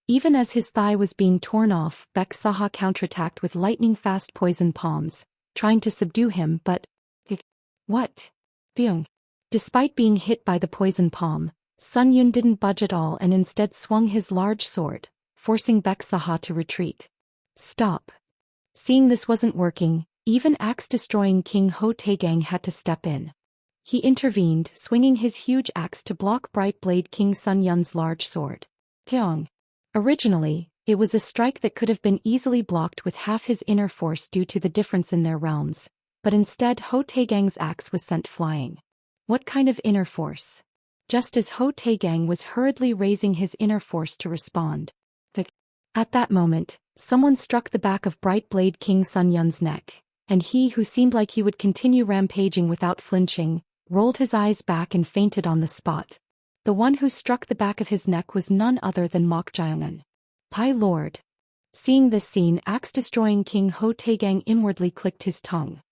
Even as his thigh was being torn off, Bek Saha counterattacked with lightning-fast poison palms, trying to subdue him, but what? Byung. Despite being hit by the poison palm, Sun Yun didn't budge at all and instead swung his large sword, forcing Bek Saha to retreat. Stop. Seeing this wasn't working, even axe-destroying King Ho Taegang had to step in. He intervened, swinging his huge axe to block Bright Blade King Sun Yun's large sword. Keong. Originally, it was a strike that could have been easily blocked with half his inner force due to the difference in their realms, but instead Ho Taegang's axe was sent flying. What kind of inner force? Just as Ho Taegang was hurriedly raising his inner force to respond. At that moment, someone struck the back of Bright Blade King Sun Yun's neck, and he, who seemed like he would continue rampaging without flinching, rolled his eyes back and fainted on the spot. The one who struck the back of his neck was none other than Mok Jiongun. Pai Lord. Seeing this scene, axe-destroying King Ho Taegang inwardly clicked his tongue.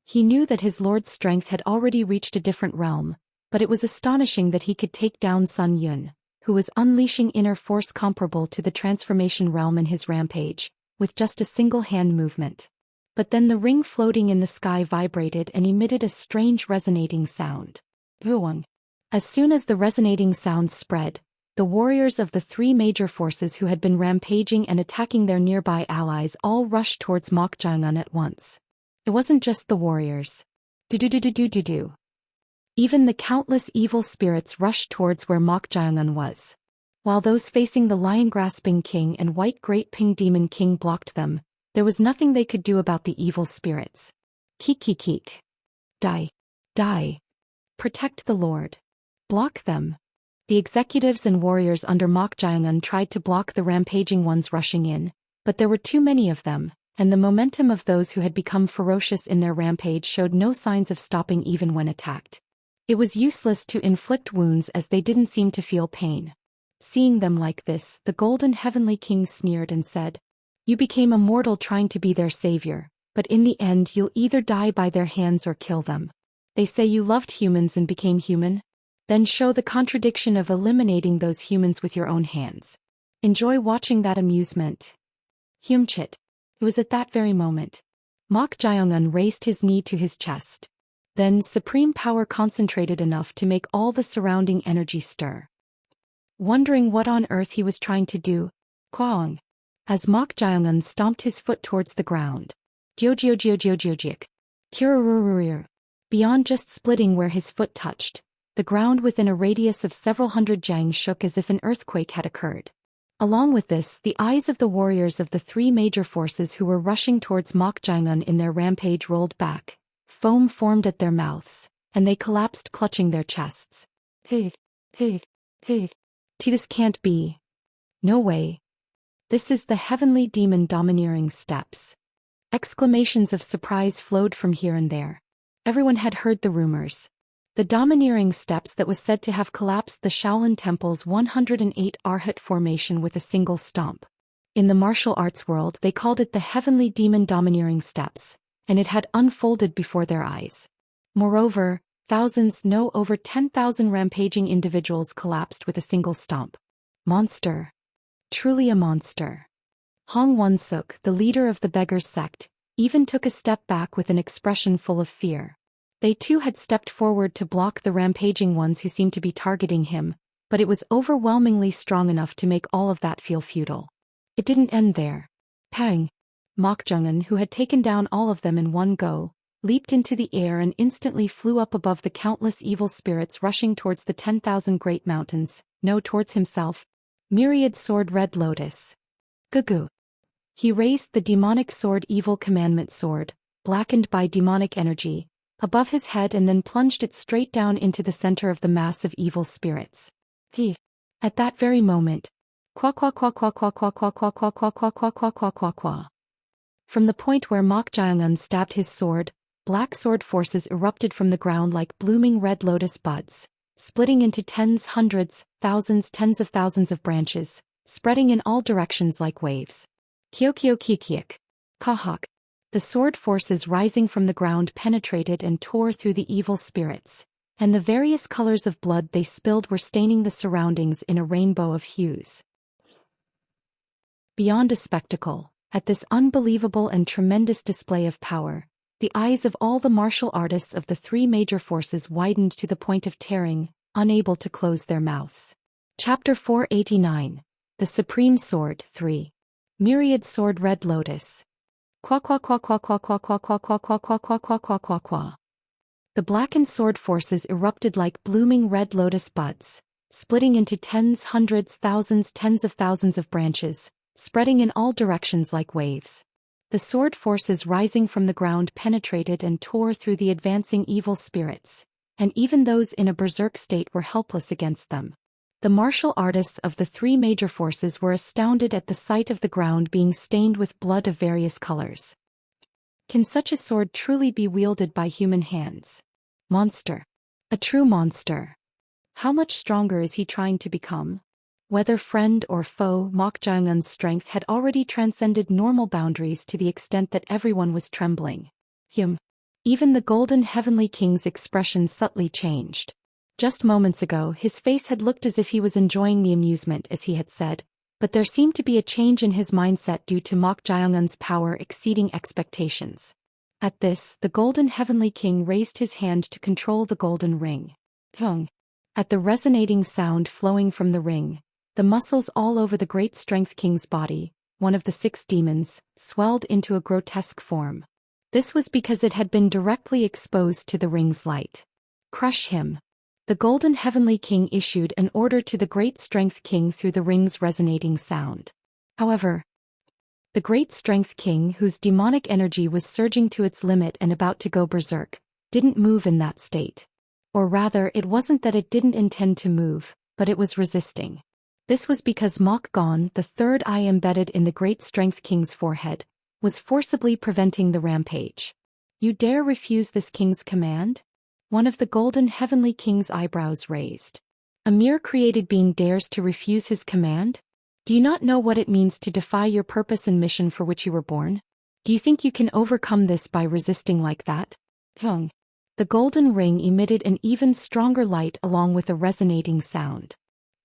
He knew that his lord's strength had already reached a different realm, but it was astonishing that he could take down Sun Yun, who was unleashing inner force comparable to the transformation realm in his rampage, with just a single hand movement. But then the ring floating in the sky vibrated and emitted a strange resonating sound. Buong. As soon as the resonating sound spread, the warriors of the 3 major forces who had been rampaging and attacking their nearby allies all rushed towards Mok Jiongun at once. It wasn't just the warriors. Do. Even the countless evil spirits rushed towards where Mok Jiongun was. While those facing the lion-grasping king and white great ping demon king blocked them, there was nothing they could do about the evil spirits. Keek keek keek. Die. Die. Protect the Lord. Block them. The executives and warriors under Mok Jiongun tried to block the rampaging ones rushing in, but there were too many of them, and the momentum of those who had become ferocious in their rampage showed no signs of stopping even when attacked. It was useless to inflict wounds as they didn't seem to feel pain. Seeing them like this, the Golden Heavenly King sneered and said, "You became a mortal trying to be their savior, but in the end you'll either die by their hands or kill them. They say you loved humans and became human? Then show the contradiction of eliminating those humans with your own hands. Enjoy watching that amusement." Humchit. It was at that very moment. Mok Jiongun raised his knee to his chest. Then supreme power concentrated enough to make all the surrounding energy stir. Wondering what on earth he was trying to do, Kwaong. As Mok Jiongun stomped his foot towards the ground. Gyojiojiojiojiojik. Kirarururir. Beyond just splitting where his foot touched, the ground within a radius of several hundred jang shook as if an earthquake had occurred. Along with this, the eyes of the warriors of the three major forces who were rushing towards Mok Jiongun in their rampage rolled back. Foam formed at their mouths, and they collapsed clutching their chests. Hey. This can't be. No way. This is the heavenly demon domineering steps. Exclamations of surprise flowed from here and there. Everyone had heard the rumors. The domineering steps that was said to have collapsed the Shaolin Temple's 108 Arhat formation with a single stomp. In the martial arts world they called it the heavenly demon domineering steps, and it had unfolded before their eyes. Moreover, over 10,000 rampaging individuals collapsed with a single stomp. Monster. Truly a monster. Hong Won-suk, the leader of the Beggars sect, even took a step back with an expression full of fear. They too had stepped forward to block the rampaging ones who seemed to be targeting him, but it was overwhelmingly strong enough to make all of that feel futile. It didn't end there. Pang! Mok Jiongun, who had taken down all of them in one go, leaped into the air and instantly flew up above the countless evil spirits rushing towards the 10,000 great mountains, towards himself. Myriad Sword Red Lotus. Gugu. He raised the demonic sword Evil Commandment Sword, blackened by demonic energy, above his head and then plunged it straight down into the center of the mass of evil spirits. At that very moment, qua qua qua qua qua qua qua qua qua qua qua qua qua qua qua qua. From the point where Mok Jiongun stabbed his sword, black sword forces erupted from the ground like blooming red lotus buds, splitting into tens, hundreds, thousands, tens of thousands of branches, spreading in all directions like waves. Kyokyo kikiek. Kahak. The sword forces rising from the ground penetrated and tore through the evil spirits, and the various colors of blood they spilled were staining the surroundings in a rainbow of hues. Beyond a spectacle, at this unbelievable and tremendous display of power, the eyes of all the martial artists of the three major forces widened to the point of tearing, unable to close their mouths. Chapter 489. The Supreme Sword 3. Myriad Sword Red Lotus. Qua qua qua qua qua qua qua qua qua qua qua qua qua qua qua qua. The blackened sword forces erupted like blooming red lotus buds, splitting into tens, hundreds, thousands, tens of thousands of branches, spreading in all directions like waves. The sword forces rising from the ground penetrated and tore through the advancing evil spirits, and even those in a berserk state were helpless against them. The martial artists of the three major forces were astounded at the sight of the ground being stained with blood of various colors. Can such a sword truly be wielded by human hands? Monster. A true monster. How much stronger is he trying to become? Whether friend or foe, Mok Jiongun's strength had already transcended normal boundaries to the extent that everyone was trembling. Even the Golden Heavenly King's expression subtly changed. Just moments ago, his face had looked as if he was enjoying the amusement, as he had said, but there seemed to be a change in his mindset due to Mok Jiongun's power exceeding expectations. At this, the Golden Heavenly King raised his hand to control the golden ring. At the resonating sound flowing from the ring, the muscles all over the Great Strength King's body, one of the 6 demons, swelled into a grotesque form. This was because it had been directly exposed to the ring's light. Crush him. The Golden Heavenly King issued an order to the Great Strength King through the ring's resonating sound. However, The Great Strength King, whose demonic energy was surging to its limit and about to go berserk, didn't move in that state. Or rather, it wasn't that it didn't intend to move, but it was resisting. This was because Mok Gon, the third eye embedded in the Great Strength King's forehead, was forcibly preventing the rampage. You dare refuse this king's command? One of the golden heavenly king's eyebrows raised. A mere created being dares to refuse his command? Do you not know what it means to defy your purpose and mission for which you were born? Do you think you can overcome this by resisting like that? Hung. The golden ring emitted an even stronger light along with a resonating sound.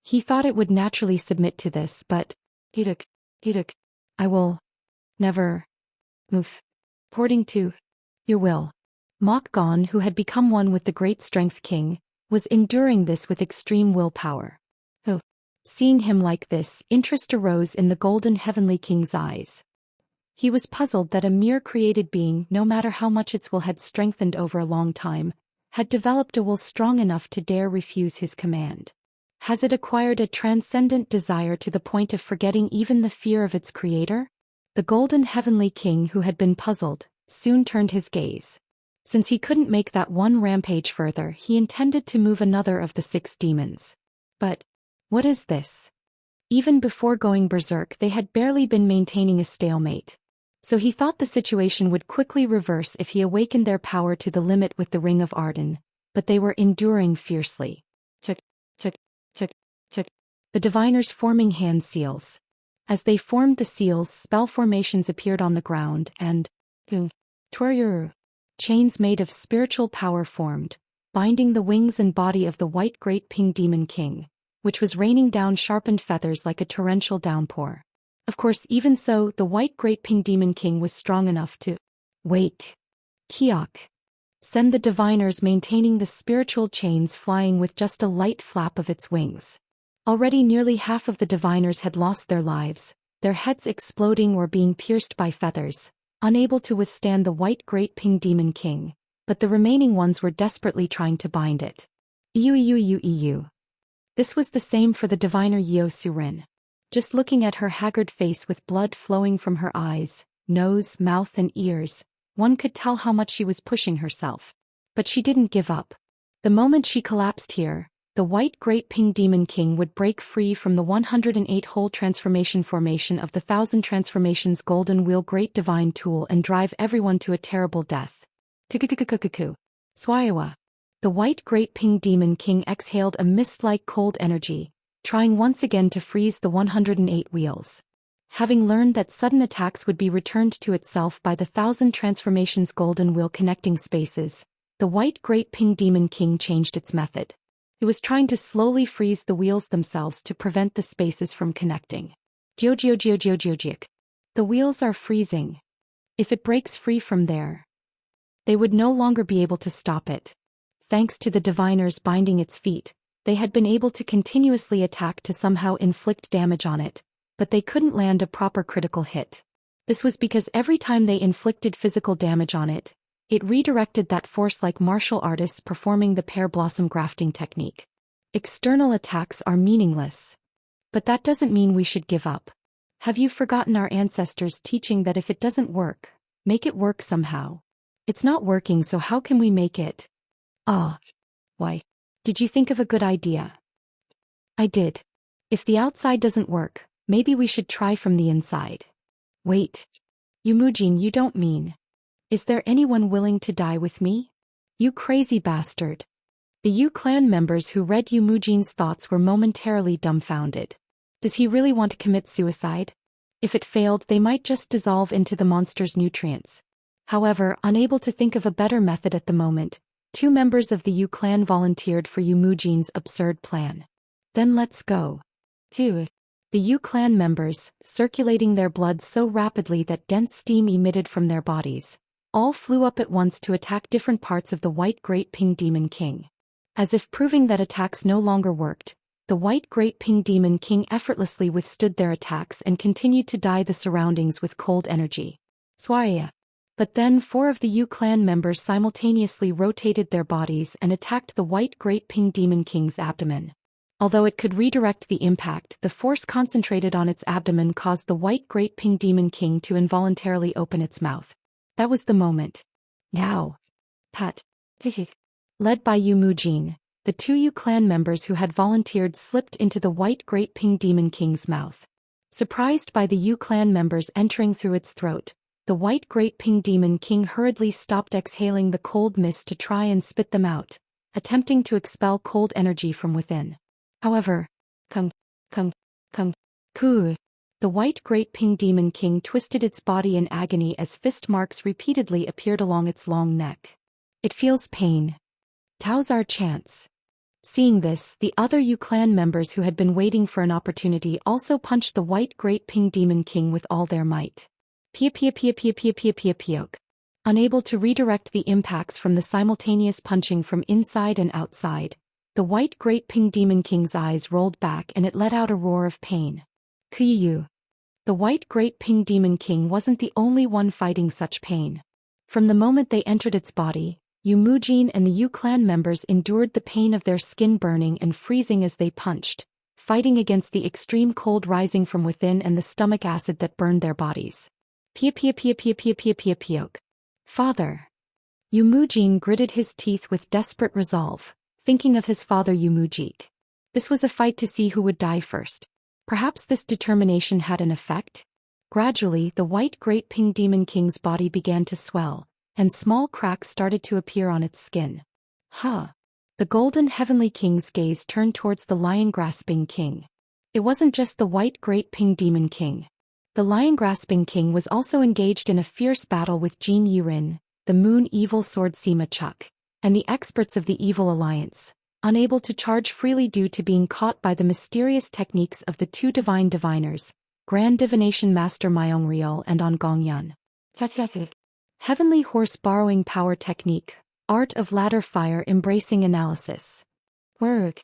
He thought it would naturally submit to this, but Hiduk, I will never move. According to your will. Mok Gon, who had become one with the Great Strength King, was enduring this with extreme willpower. Oh. Seeing him like this, interest arose in the golden heavenly king's eyes. He was puzzled that a mere created being, no matter how much its will had strengthened over a long time, had developed a will strong enough to dare refuse his command. Has it acquired a transcendent desire to the point of forgetting even the fear of its creator? The golden heavenly king, who had been puzzled, soon turned his gaze. Since he couldn't make that one rampage further, he intended to move another of the 6 demons. But what is this? Even before going berserk, they had barely been maintaining a stalemate. So he thought the situation would quickly reverse if he awakened their power to the limit with the Ring of Arden, but they were enduring fiercely. The diviners forming hand seals. As they formed the seals, spell formations appeared on the ground, and chains made of spiritual power formed, binding the wings and body of the white great Ping Demon King, which was raining down sharpened feathers like a torrential downpour. Of course, even so, the white great Ping Demon King was strong enough to wake Kiok. Send the diviners maintaining the spiritual chains flying with just a light flap of its wings. Already nearly half of the diviners had lost their lives, their heads exploding or being pierced by feathers, unable to withstand the white great Ping Demon King, but the remaining ones were desperately trying to bind it. EU. This was the same for the diviner Yeo Surin. Just looking at her haggard face with blood flowing from her eyes, nose, mouth and ears, one could tell how much she was pushing herself. But she didn't give up. The moment she collapsed here, the white great Ping Demon King would break free from the 108-hole transformation formation of the 1,000 Transformations Golden Wheel Great Divine Tool and drive everyone to a terrible death. Swayawa. The white great Ping Demon King exhaled a mist-like cold energy, trying once again to freeze the 108 wheels. Having learned that sudden attacks would be returned to itself by the 1,000 Transformations Golden Wheel connecting spaces, the white great Ping Demon King changed its method. It was trying to slowly freeze the wheels themselves to prevent the spaces from connecting. The wheels are freezing. If it breaks free from there, they would no longer be able to stop it. Thanks to the diviners binding its feet, they had been able to continuously attack to somehow inflict damage on it, but they couldn't land a proper critical hit. This was because every time they inflicted physical damage on it, it redirected that force like martial artists performing the pear blossom grafting technique. External attacks are meaningless. But that doesn't mean we should give up. Have you forgotten our ancestors' teaching that if it doesn't work, make it work somehow? It's not working, so how can we make it? Why? Did you think of a good idea? I did. If the outside doesn't work, maybe we should try from the inside. Wait. Yumujin, you don't mean. Is there anyone willing to die with me? You crazy bastard. The Yu clan members who read Yumujin's thoughts were momentarily dumbfounded. Does he really want to commit suicide? If it failed, they might just dissolve into the monster's nutrients. However, unable to think of a better method at the moment, 2 members of the Yu clan volunteered for Yumujin's absurd plan. Then let's go. 2. The Yu clan members, circulating their blood so rapidly that dense steam emitted from their bodies, all flew up at once to attack different parts of the white great Ping Demon King. As if proving that attacks no longer worked, the white great Ping Demon King effortlessly withstood their attacks and continued to dye the surroundings with cold energy. Swaya. But then 4 of the Yu clan members simultaneously rotated their bodies and attacked the white great Ping Demon King's abdomen. Although it could redirect the impact, the force concentrated on its abdomen caused the white Great Pink Demon King to involuntarily open its mouth. That was the moment. Yao. Pat. Led by Yu Mujin, the 2 Yu clan members who had volunteered slipped into the white Great Pink Demon King's mouth. Surprised by the Yu clan members entering through its throat, the white Great Pink Demon King hurriedly stopped exhaling the cold mist to try and spit them out, attempting to expel cold energy from within. However, the white Great Pink Demon King twisted its body in agony as fist marks repeatedly appeared along its long neck. It feels pain. Tao's our chance. Seeing this, the other Yu clan members who had been waiting for an opportunity also punched the white Great Pink Demon King with all their might. Pia. Unable to redirect the impacts from the simultaneous punching from inside and outside, the white Great Pink Demon King's eyes rolled back and it let out a roar of pain. Kuyu. The white Great Pink Demon King wasn't the only one fighting such pain. From the moment they entered its body, Yu Mujin and the Yu clan members endured the pain of their skin burning and freezing as they punched, fighting against the extreme cold rising from within and the stomach acid that burned their bodies. Pia. Father. Yu Mujin gritted his teeth with desperate resolve, thinking of his father Yu Mujik. This was a fight to see who would die first. Perhaps this determination had an effect? Gradually, the white Great Pink Demon King's body began to swell, and small cracks started to appear on its skin. The golden heavenly king's gaze turned towards the lion-grasping king. It wasn't just the white Great Pink Demon King. The lion-grasping king was also engaged in a fierce battle with Jin Yurin, the moon evil sword Sima Chuk, and the experts of the Evil Alliance, unable to charge freely due to being caught by the mysterious techniques of the 2 divine diviners, Grand Divination Master Myong Riol and On Gongyan. Heavenly Horse Borrowing Power Technique, Art of Ladder Fire Embracing Analysis. Work.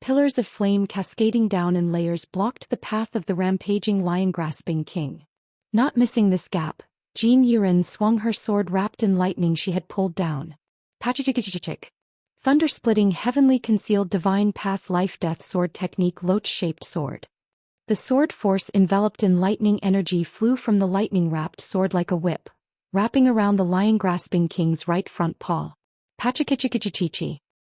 Pillars of flame cascading down in layers blocked the path of the rampaging lion-grasping king. Not missing this gap, Jin Yurin swung her sword wrapped in lightning she had pulled down. Thunder-splitting heavenly concealed divine path life-death sword technique loach-shaped sword. The sword force enveloped in lightning energy flew from the lightning-wrapped sword like a whip, wrapping around the lion-grasping king's right front paw.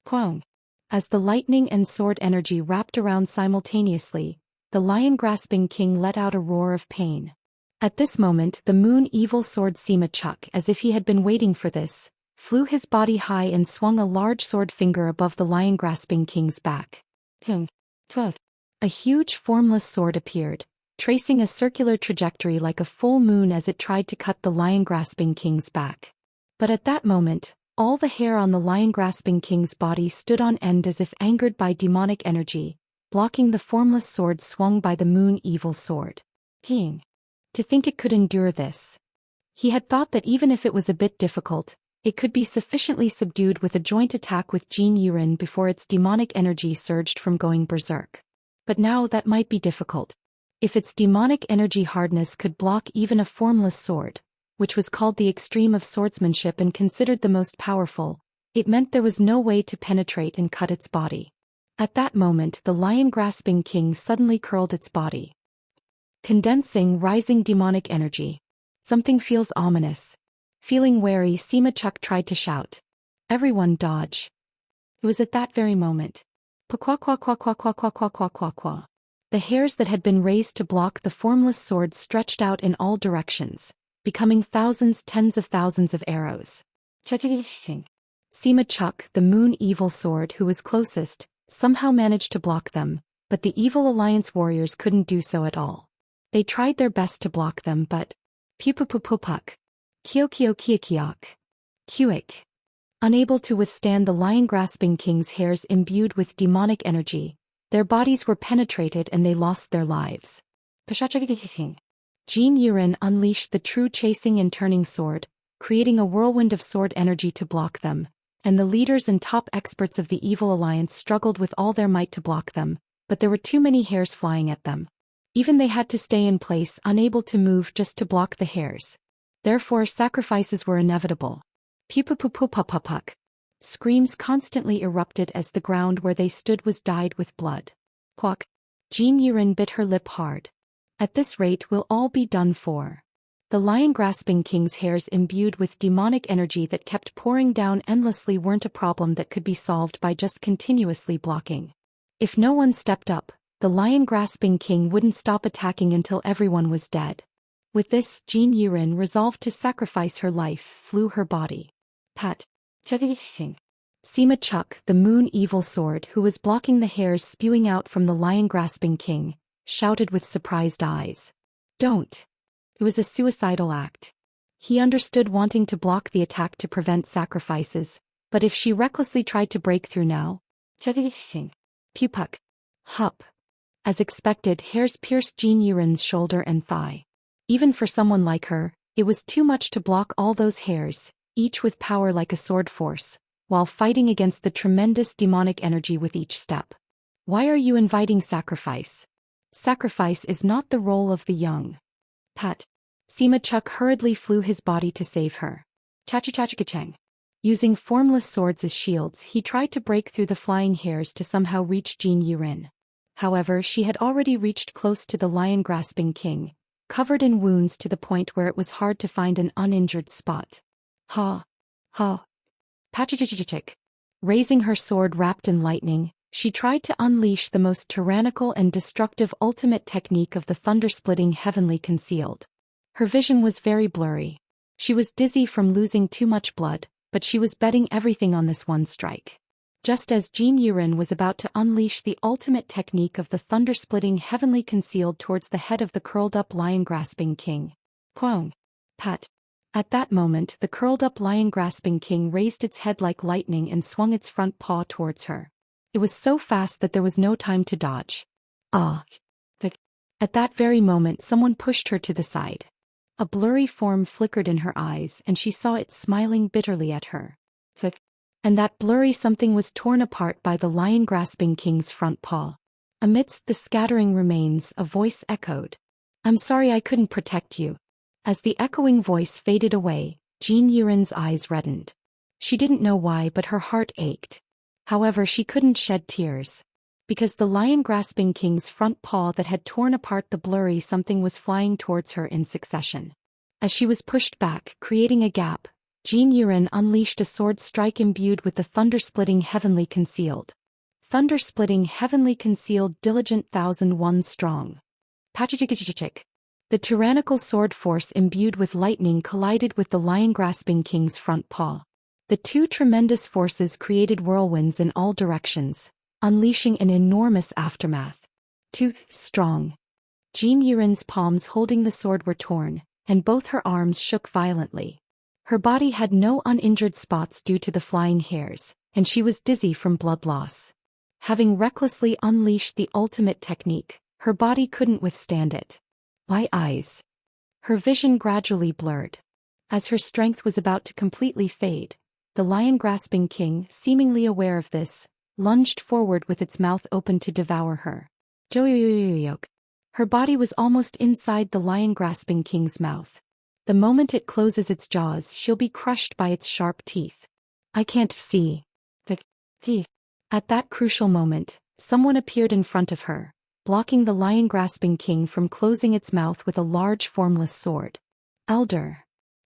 Quang. As the lightning and sword energy wrapped around simultaneously, the lion-grasping king let out a roar of pain. At this moment the moon evil sword Sima Chuk, as if he had been waiting for this, flew his body high and swung a large sword finger above the lion-grasping king's back. A huge formless sword appeared, tracing a circular trajectory like a full moon as it tried to cut the lion-grasping king's back. But at that moment, all the hair on the lion-grasping king's body stood on end as if angered by demonic energy, blocking the formless sword swung by the moon evil sword. King. To think it could endure this. He had thought that even if it was a bit difficult, it could be sufficiently subdued with a joint attack with Jin Yurin before its demonic energy surged from going berserk. But now that might be difficult. If its demonic energy hardness could block even a formless sword, which was called the extreme of swordsmanship and considered the most powerful, it meant there was no way to penetrate and cut its body. At that moment the lion-grasping king suddenly curled its body. Condensing rising demonic energy. Something feels ominous. Feeling wary, Sima Chuk tried to shout. Everyone dodge. It was at that very moment. The hairs that had been raised to block the formless sword stretched out in all directions, becoming thousands, tens of thousands of arrows. Sima Chuk, the moon evil sword who was closest, somehow managed to block them, but the Evil Alliance warriors couldn't do so at all. They tried their best to block them but... Pupupupupuk. Kiokiokiakiok. Kuik. Unable to withstand the lion-grasping king's hairs imbued with demonic energy, their bodies were penetrated and they lost their lives. Jin Yurin unleashed the true chasing and turning sword, creating a whirlwind of sword energy to block them, and the leaders and top experts of the Evil Alliance struggled with all their might to block them, but there were too many hairs flying at them. Even they had to stay in place, unable to move just to block the hairs. Therefore sacrifices were inevitable. Pupupupupupupuk. Screams constantly erupted as the ground where they stood was dyed with blood. Quack. Jin Yuren bit her lip hard. At this rate we'll all be done for. The lion-grasping king's hairs imbued with demonic energy that kept pouring down endlessly weren't a problem that could be solved by just continuously blocking. If no one stepped up, the lion-grasping king wouldn't stop attacking until everyone was dead. With this, Jin Yuren resolved to sacrifice her life, flew her body. Pat. Sima Chuck, the moon evil sword who was blocking the hairs spewing out from the lion-grasping king, shouted with surprised eyes. Don't. It was a suicidal act. He understood wanting to block the attack to prevent sacrifices, but if she recklessly tried to break through now... Pupuck. Hup. As expected, hairs pierced Jin Yuren's shoulder and thigh. Even for someone like her, it was too much to block all those hairs, each with power like a sword force, while fighting against the tremendous demonic energy with each step. Why are you inviting sacrifice? Sacrifice is not the role of the young. Pat. Sima Chuck hurriedly flew his body to save her. Chachachachachang. Using formless swords as shields, he tried to break through the flying hairs to somehow reach Jin Yuren. However, she had already reached close to the lion-grasping king, covered in wounds to the point where it was hard to find an uninjured spot. Ha. Ha. Pachichichichik. Raising her sword wrapped in lightning, she tried to unleash the most tyrannical and destructive ultimate technique of the thunder-splitting heavenly concealed. Her vision was very blurry. She was dizzy from losing too much blood, but she was betting everything on this one strike. Just as Jin Yuren was about to unleash the ultimate technique of the thunder-splitting heavenly concealed towards the head of the curled-up lion-grasping king. Quong. Pat. At that moment the curled-up lion-grasping king raised its head like lightning and swung its front paw towards her. It was so fast that there was no time to dodge. Ah. At that very moment someone pushed her to the side. A blurry form flickered in her eyes and she saw it smiling bitterly at her. And that blurry something was torn apart by the lion-grasping king's front paw. Amidst the scattering remains, a voice echoed. I'm sorry I couldn't protect you. As the echoing voice faded away, Jin Yuren's eyes reddened. She didn't know why, but her heart ached. However, she couldn't shed tears. Because the lion-grasping king's front paw that had torn apart the blurry something was flying towards her in succession. As she was pushed back, creating a gap, Jin Yuren unleashed a sword strike imbued with the thunder-splitting heavenly concealed. Thunder-splitting heavenly concealed diligent 1001 strong. Pachichichichichik. The tyrannical sword force imbued with lightning collided with the lion-grasping king's front paw. The two tremendous forces created whirlwinds in all directions, unleashing an enormous aftermath. Too strong. Jin Yuren's palms holding the sword were torn, and both her arms shook violently. Her body had no uninjured spots due to the flying hairs, and she was dizzy from blood loss. Having recklessly unleashed the ultimate technique, her body couldn't withstand it. My eyes. Her vision gradually blurred. As her strength was about to completely fade, the lion-grasping king, seemingly aware of this, lunged forward with its mouth open to devour her. Joyoyoyoyoyok. Her body was almost inside the lion-grasping king's mouth. The moment it closes its jaws, she'll be crushed by its sharp teeth. I can't see. At that crucial moment, someone appeared in front of her, blocking the lion-grasping king from closing its mouth with a large formless sword. Elder.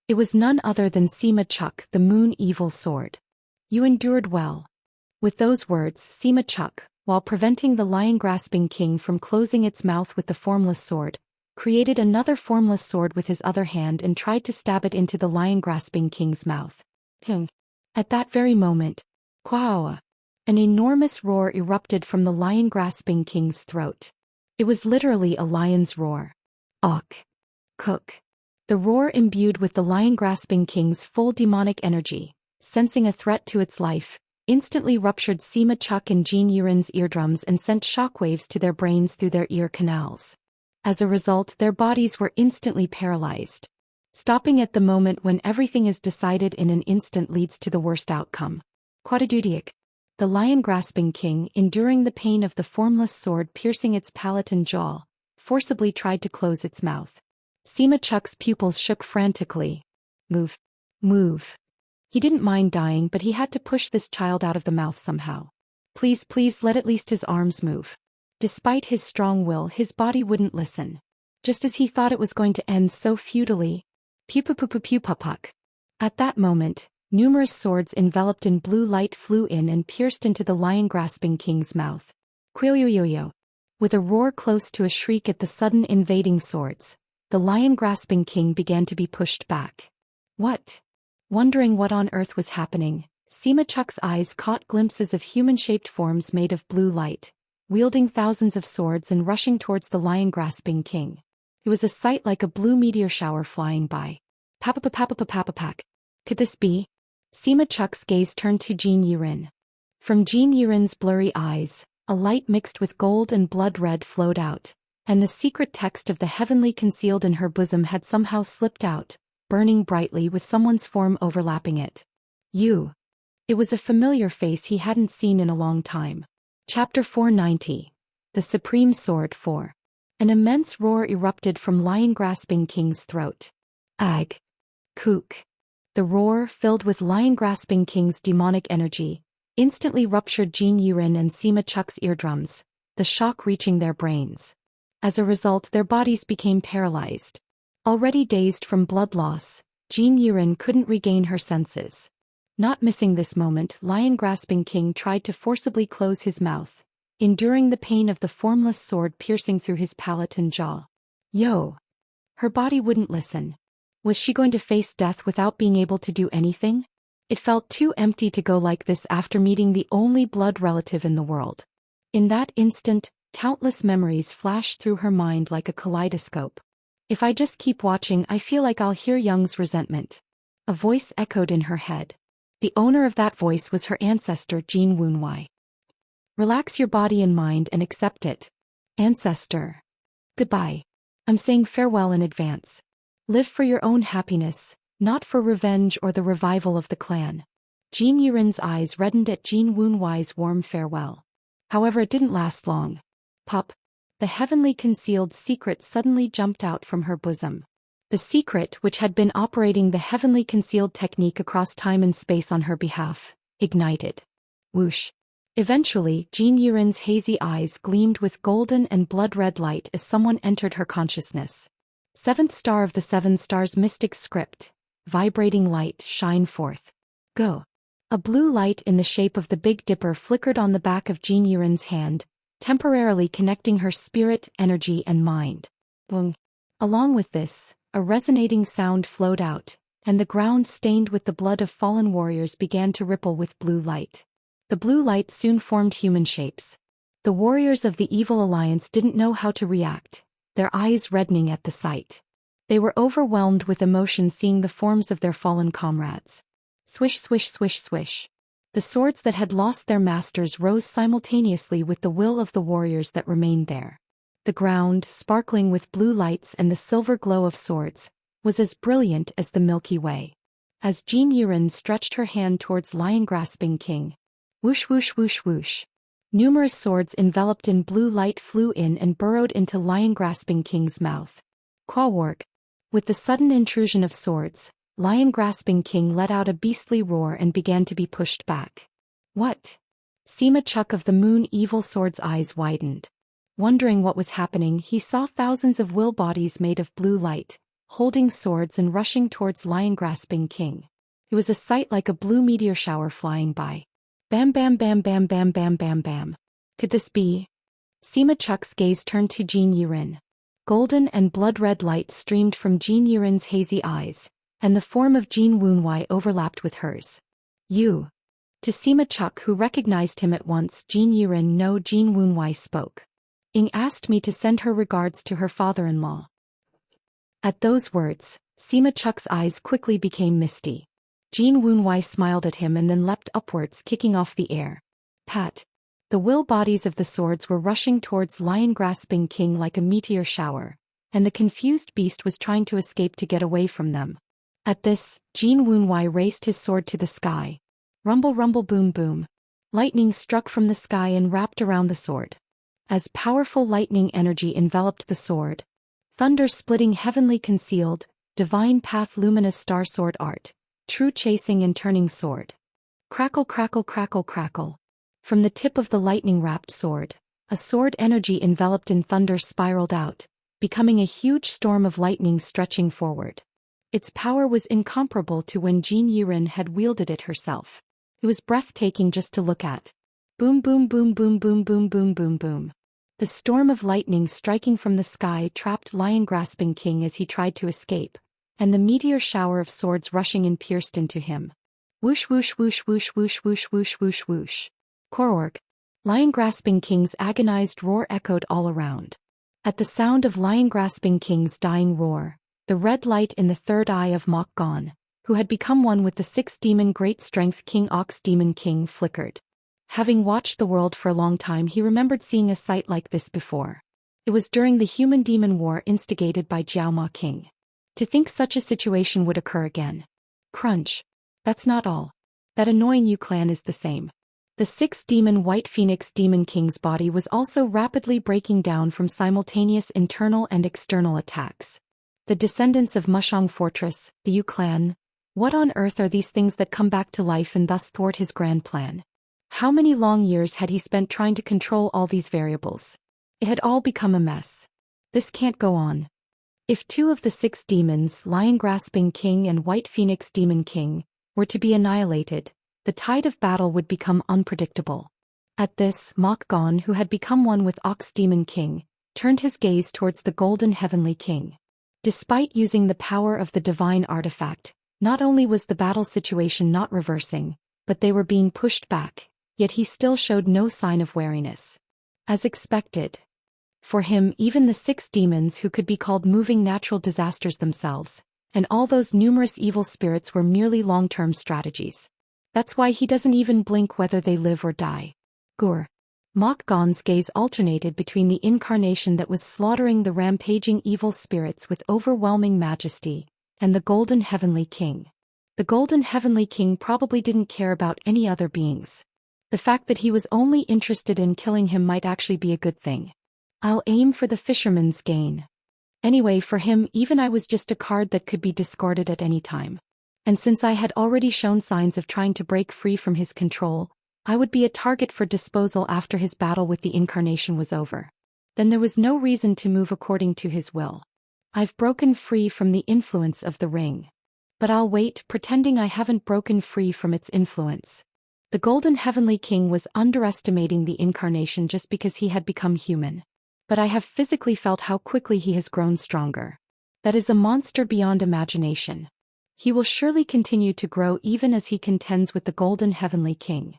It was none other than Sima Chuck, the moon evil sword. You endured well. With those words, Sima Chuck, while preventing the lion-grasping king from closing its mouth with the formless sword, created another formless sword with his other hand and tried to stab it into the lion-grasping king's mouth. At that very moment, Kwaoa. An enormous roar erupted from the lion-grasping king's throat. It was literally a lion's roar. Ok. Cook. The roar imbued with the lion-grasping king's full demonic energy, sensing a threat to its life, instantly ruptured Sima Chuck and Jin Yuren's eardrums and sent shockwaves to their brains through their ear canals. As a result, their bodies were instantly paralyzed. Stopping at the moment when everything is decided in an instant leads to the worst outcome. Quadadudiak. The lion-grasping king, enduring the pain of the formless sword piercing its palate and jaw, forcibly tried to close its mouth. Sima Chuck's pupils shook frantically. Move. Move. He didn't mind dying, but he had to push this child out of the mouth somehow. Please, please let at least his arms move. Despite his strong will, his body wouldn't listen. Just as he thought it was going to end so futilely. Pew-pew-pew-pew-pew-puck. At that moment, numerous swords enveloped in blue light flew in and pierced into the lion-grasping king's mouth. Quyo-yo-yo. With a roar close to a shriek at the sudden invading swords, the lion-grasping king began to be pushed back. What? Wondering what on earth was happening, Sima Chuck's eyes caught glimpses of human-shaped forms made of blue light, wielding thousands of swords and rushing towards the lion-grasping king. It was a sight like a blue meteor shower flying by. Papapapapapapapak. Could this be? Sima Chuck's gaze turned to Jin Yiren. From Jin Yiren's blurry eyes, a light mixed with gold and blood red flowed out, and the secret text of the heavenly concealed in her bosom had somehow slipped out, burning brightly with someone's form overlapping it. You. It was a familiar face he hadn't seen in a long time. Chapter 490. The Supreme Sword 4. An immense roar erupted from lion-grasping king's throat. Ag. Kook. The roar, filled with lion-grasping king's demonic energy, instantly ruptured Jin Yiren and Sima Chuck's eardrums, the shock reaching their brains. As a result, their bodies became paralyzed. Already dazed from blood loss, Jin Yiren couldn't regain her senses. Not missing this moment, lion-grasping king tried to forcibly close his mouth, enduring the pain of the formless sword piercing through his palate and jaw. Yo! Her body wouldn't listen. Was she going to face death without being able to do anything? It felt too empty to go like this after meeting the only blood relative in the world. In that instant, countless memories flashed through her mind like a kaleidoscope. If I just keep watching, I feel like I'll hear Young's resentment. A voice echoed in her head. The owner of that voice was her ancestor, Jin Wunwei. Relax your body and mind and accept it. Ancestor. Goodbye. I'm saying farewell in advance. Live for your own happiness, not for revenge or the revival of the clan. Jin Yiren's eyes reddened at Jin Wunwei's warm farewell. However, it didn't last long. Pop. The heavenly concealed secret suddenly jumped out from her bosom. The secret, which had been operating the heavenly concealed technique across time and space on her behalf, ignited. Whoosh. Eventually, Jin Yiren's hazy eyes gleamed with golden and blood-red light as someone entered her consciousness. Seventh star of the seven stars mystic script. Vibrating light, shine forth. Go. A blue light in the shape of the Big Dipper flickered on the back of Jin Yiren's hand, temporarily connecting her spirit, energy, and mind. Boom. Along with this, a resonating sound flowed out, and the ground stained with the blood of fallen warriors began to ripple with blue light. The blue light soon formed human shapes. The warriors of the Evil Alliance didn't know how to react, their eyes reddening at the sight. They were overwhelmed with emotion seeing the forms of their fallen comrades. Swish, swish, swish, swish. The swords that had lost their masters rose simultaneously with the will of the warriors that remained there. The ground, sparkling with blue lights and the silver glow of swords, was as brilliant as the Milky Way. As Jin Yiren stretched her hand towards lion-grasping king. Whoosh, whoosh, whoosh, whoosh. Numerous swords enveloped in blue light flew in and burrowed into lion-grasping king's mouth. Quawark. With the sudden intrusion of swords, lion-grasping king let out a beastly roar and began to be pushed back. What? Sima Chuck of the Moon Evil Sword's eyes widened. Wondering what was happening, he saw thousands of will bodies made of blue light, holding swords and rushing towards lion-grasping king. It was a sight like a blue meteor shower flying by. Bam bam bam bam bam bam bam bam. Could this be? Sima Chuck's gaze turned to Jin Yiren. Golden and blood-red light streamed from Jin Yiren's hazy eyes, and the form of Jin Wunwei overlapped with hers. You. To Sima Chuck, who recognized him at once, Jin Yiren no Jin Wunwei spoke. Ing asked me to send her regards to her father-in-law. At those words, Sima Chuck's eyes quickly became misty. Jin Wunwei smiled at him and then leapt upwards, kicking off the air. Pat. The will bodies of the swords were rushing towards lion-grasping king like a meteor shower, and the confused beast was trying to escape to get away from them. At this, Jin Wunwei raised his sword to the sky. Rumble rumble boom boom. Lightning struck from the sky and wrapped around the sword. As powerful lightning energy enveloped the sword, thunder splitting heavenly concealed, divine path luminous star sword art, true chasing and turning sword. Crackle crackle crackle crackle. From the tip of the lightning-wrapped sword, a sword energy enveloped in thunder spiraled out, becoming a huge storm of lightning stretching forward. Its power was incomparable to when Jin Yiren had wielded it herself. It was breathtaking just to look at. Boom boom boom boom boom boom boom boom boom. The storm of lightning striking from the sky trapped Lion-grasping King as he tried to escape, and the meteor shower of swords rushing in pierced into him. Whoosh whoosh whoosh whoosh whoosh whoosh whoosh whoosh whoosh. Kororg. Lion-grasping King's agonized roar echoed all around. At the sound of Lion-grasping King's dying roar, the red light in the third eye of Mok Gon, who had become one with the sixth demon Great Strength King Ox Demon King, flickered. Having watched the world for a long time, he remembered seeing a sight like this before. It was during the Human-Demon War instigated by Jiaoma King. To think such a situation would occur again. Crunch. That's not all. That annoying Yu clan is the same. The sixth demon White Phoenix Demon King's body was also rapidly breaking down from simultaneous internal and external attacks. The descendants of Mushong Fortress, the Yu clan. What on earth are these things that come back to life and thus thwart his grand plan? How many long years had he spent trying to control all these variables? It had all become a mess. This can't go on. If two of the six demons, Lion-grasping King and White Phoenix Demon King, were to be annihilated, the tide of battle would become unpredictable. At this, Mok Gon, who had become one with Ox Demon King, turned his gaze towards the Golden Heavenly King. Despite using the power of the divine artifact, not only was the battle situation not reversing, but they were being pushed back, yet he still showed no sign of wariness. As expected. For him, even the six demons who could be called moving natural disasters themselves, and all those numerous evil spirits were merely long-term strategies. That's why he doesn't even blink whether they live or die. Gur. Mok Gon's gaze alternated between the incarnation that was slaughtering the rampaging evil spirits with overwhelming majesty, and the Golden Heavenly King. The Golden Heavenly King probably didn't care about any other beings. The fact that he was only interested in killing him might actually be a good thing. I'll aim for the fisherman's gain. Anyway, for him, even I was just a card that could be discarded at any time. And since I had already shown signs of trying to break free from his control, I would be a target for disposal after his battle with the incarnation was over. Then there was no reason to move according to his will. I've broken free from the influence of the ring. But I'll wait, pretending I haven't broken free from its influence. The Golden Heavenly King was underestimating the incarnation just because he had become human. But I have physically felt how quickly he has grown stronger. That is a monster beyond imagination. He will surely continue to grow even as he contends with the Golden Heavenly King.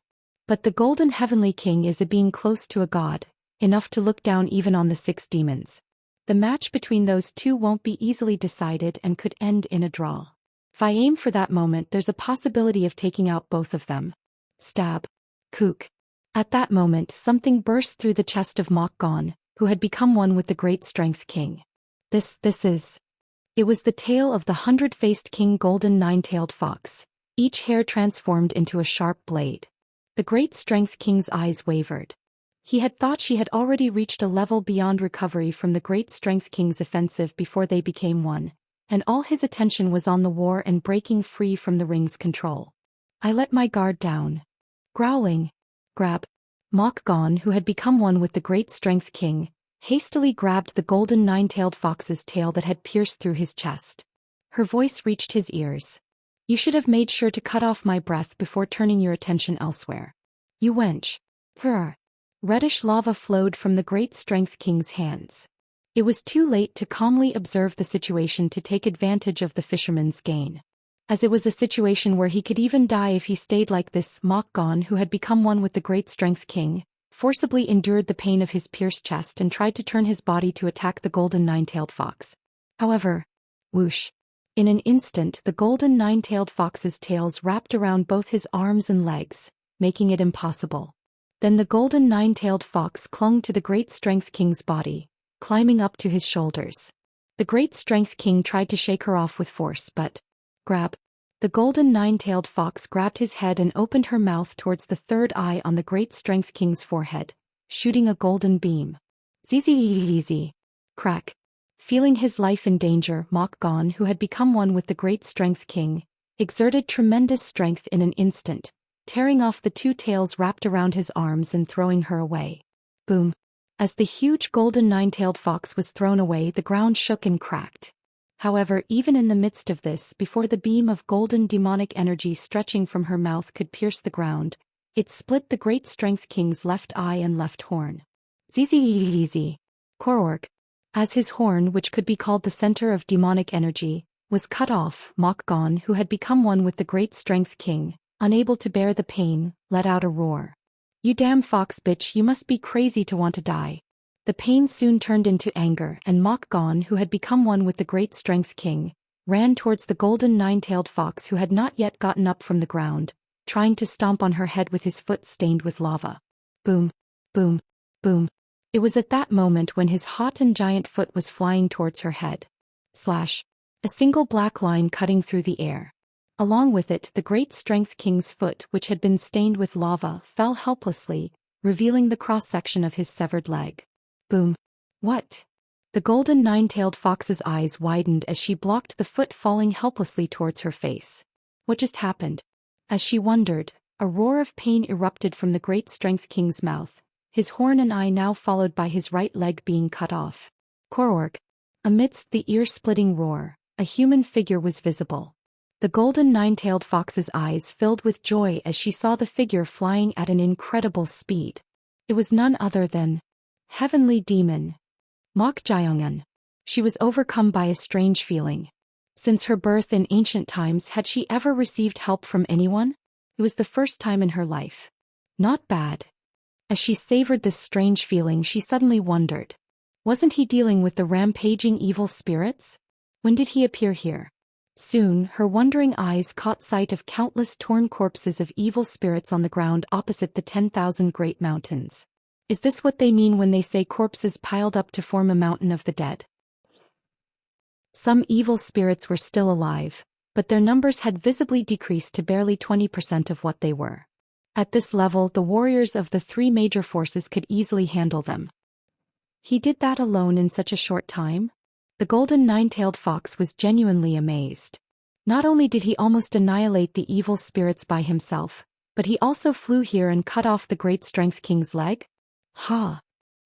But the Golden Heavenly King is a being close to a god, enough to look down even on the six demons. The match between those two won't be easily decided and could end in a draw. If I aim for that moment, there's a possibility of taking out both of them. Stab. Kook. At that moment, something burst through the chest of Mok Gon, who had become one with the Great Strength King. This is... It was the tail of the 100-faced King Golden Nine-tailed Fox, each hair transformed into a sharp blade. The Great Strength King's eyes wavered. He had thought she had already reached a level beyond recovery from the Great Strength King's offensive before they became one, and all his attention was on the war and breaking free from the ring's control. I let my guard down. Growling. Grab. Mok Gon, who had become one with the Great Strength King, hastily grabbed the Golden Nine-tailed Fox's tail that had pierced through his chest. Her voice reached his ears. You should have made sure to cut off my breath before turning your attention elsewhere. You wench. Purr. Reddish lava flowed from the Great Strength King's hands. It was too late to calmly observe the situation to take advantage of the fisherman's gain. As it was a situation where he could even die if he stayed like this, Mok Gon, who had become one with the Great Strength King, forcibly endured the pain of his pierced chest and tried to turn his body to attack the Golden Nine-tailed Fox. However, whoosh. In an instant, the Golden Nine-tailed Fox's tails wrapped around both his arms and legs, making it impossible. Then the Golden Nine-tailed Fox clung to the Great Strength King's body, climbing up to his shoulders. The Great Strength King tried to shake her off with force, but... Grab. The Golden Nine-tailed Fox grabbed his head and opened her mouth towards the third eye on the Great Strength King's forehead, shooting a golden beam. Zzz. Crack. Feeling his life in danger, Mok Gon, who had become one with the Great Strength King, exerted tremendous strength in an instant, tearing off the two tails wrapped around his arms and throwing her away. Boom. As the huge golden nine-tailed fox was thrown away, the ground shook and cracked. However, even in the midst of this, before the beam of golden demonic energy stretching from her mouth could pierce the ground, it split the great Strength King's left eye and left horn. Zizi. Korork. As his horn, which could be called the center of demonic energy, was cut off, Mokgon, who had become one with the great Strength King, unable to bear the pain, let out a roar. You damn fox bitch, you must be crazy to want to die. The pain soon turned into anger, and Mokgon, who had become one with the great Strength King, ran towards the golden nine-tailed fox who had not yet gotten up from the ground, trying to stomp on her head with his foot stained with lava. Boom, boom, boom. It was at that moment when his hot and giant foot was flying towards her head. Slash. A single black line cutting through the air. Along with it, the great Strength King's foot, which had been stained with lava, fell helplessly, revealing the cross-section of his severed leg. Boom. What? The golden nine-tailed fox's eyes widened as she blocked the foot falling helplessly towards her face. What just happened? As she wondered, a roar of pain erupted from the great Strength King's mouth, his horn and eye now followed by his right leg being cut off. Korork. Amidst the ear-splitting roar, a human figure was visible. The golden nine-tailed fox's eyes filled with joy as she saw the figure flying at an incredible speed. It was none other than Heavenly Demon Mokgyungun. She was overcome by a strange feeling. Since her birth in ancient times, had she ever received help from anyone? It was the first time in her life. Not bad. As she savored this strange feeling, she suddenly wondered. Wasn't he dealing with the rampaging evil spirits? When did he appear here? Soon, her wondering eyes caught sight of countless torn corpses of evil spirits on the ground opposite the 10,000 great mountains. Is this what they mean when they say corpses piled up to form a mountain of the dead? Some evil spirits were still alive, but their numbers had visibly decreased to barely 20% of what they were. At this level, the warriors of the three major forces could easily handle them. He did that alone in such a short time? The golden nine-tailed fox was genuinely amazed. Not only did he almost annihilate the evil spirits by himself, but he also flew here and cut off the great Strength King's leg? Ha!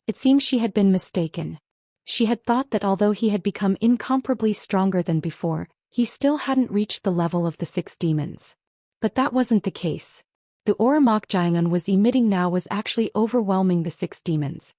It seems she had been mistaken. She had thought that although he had become incomparably stronger than before, he still hadn't reached the level of the 6 demons. But that wasn't the case. The aura Mokgyungun was emitting now was actually overwhelming the 6 demons.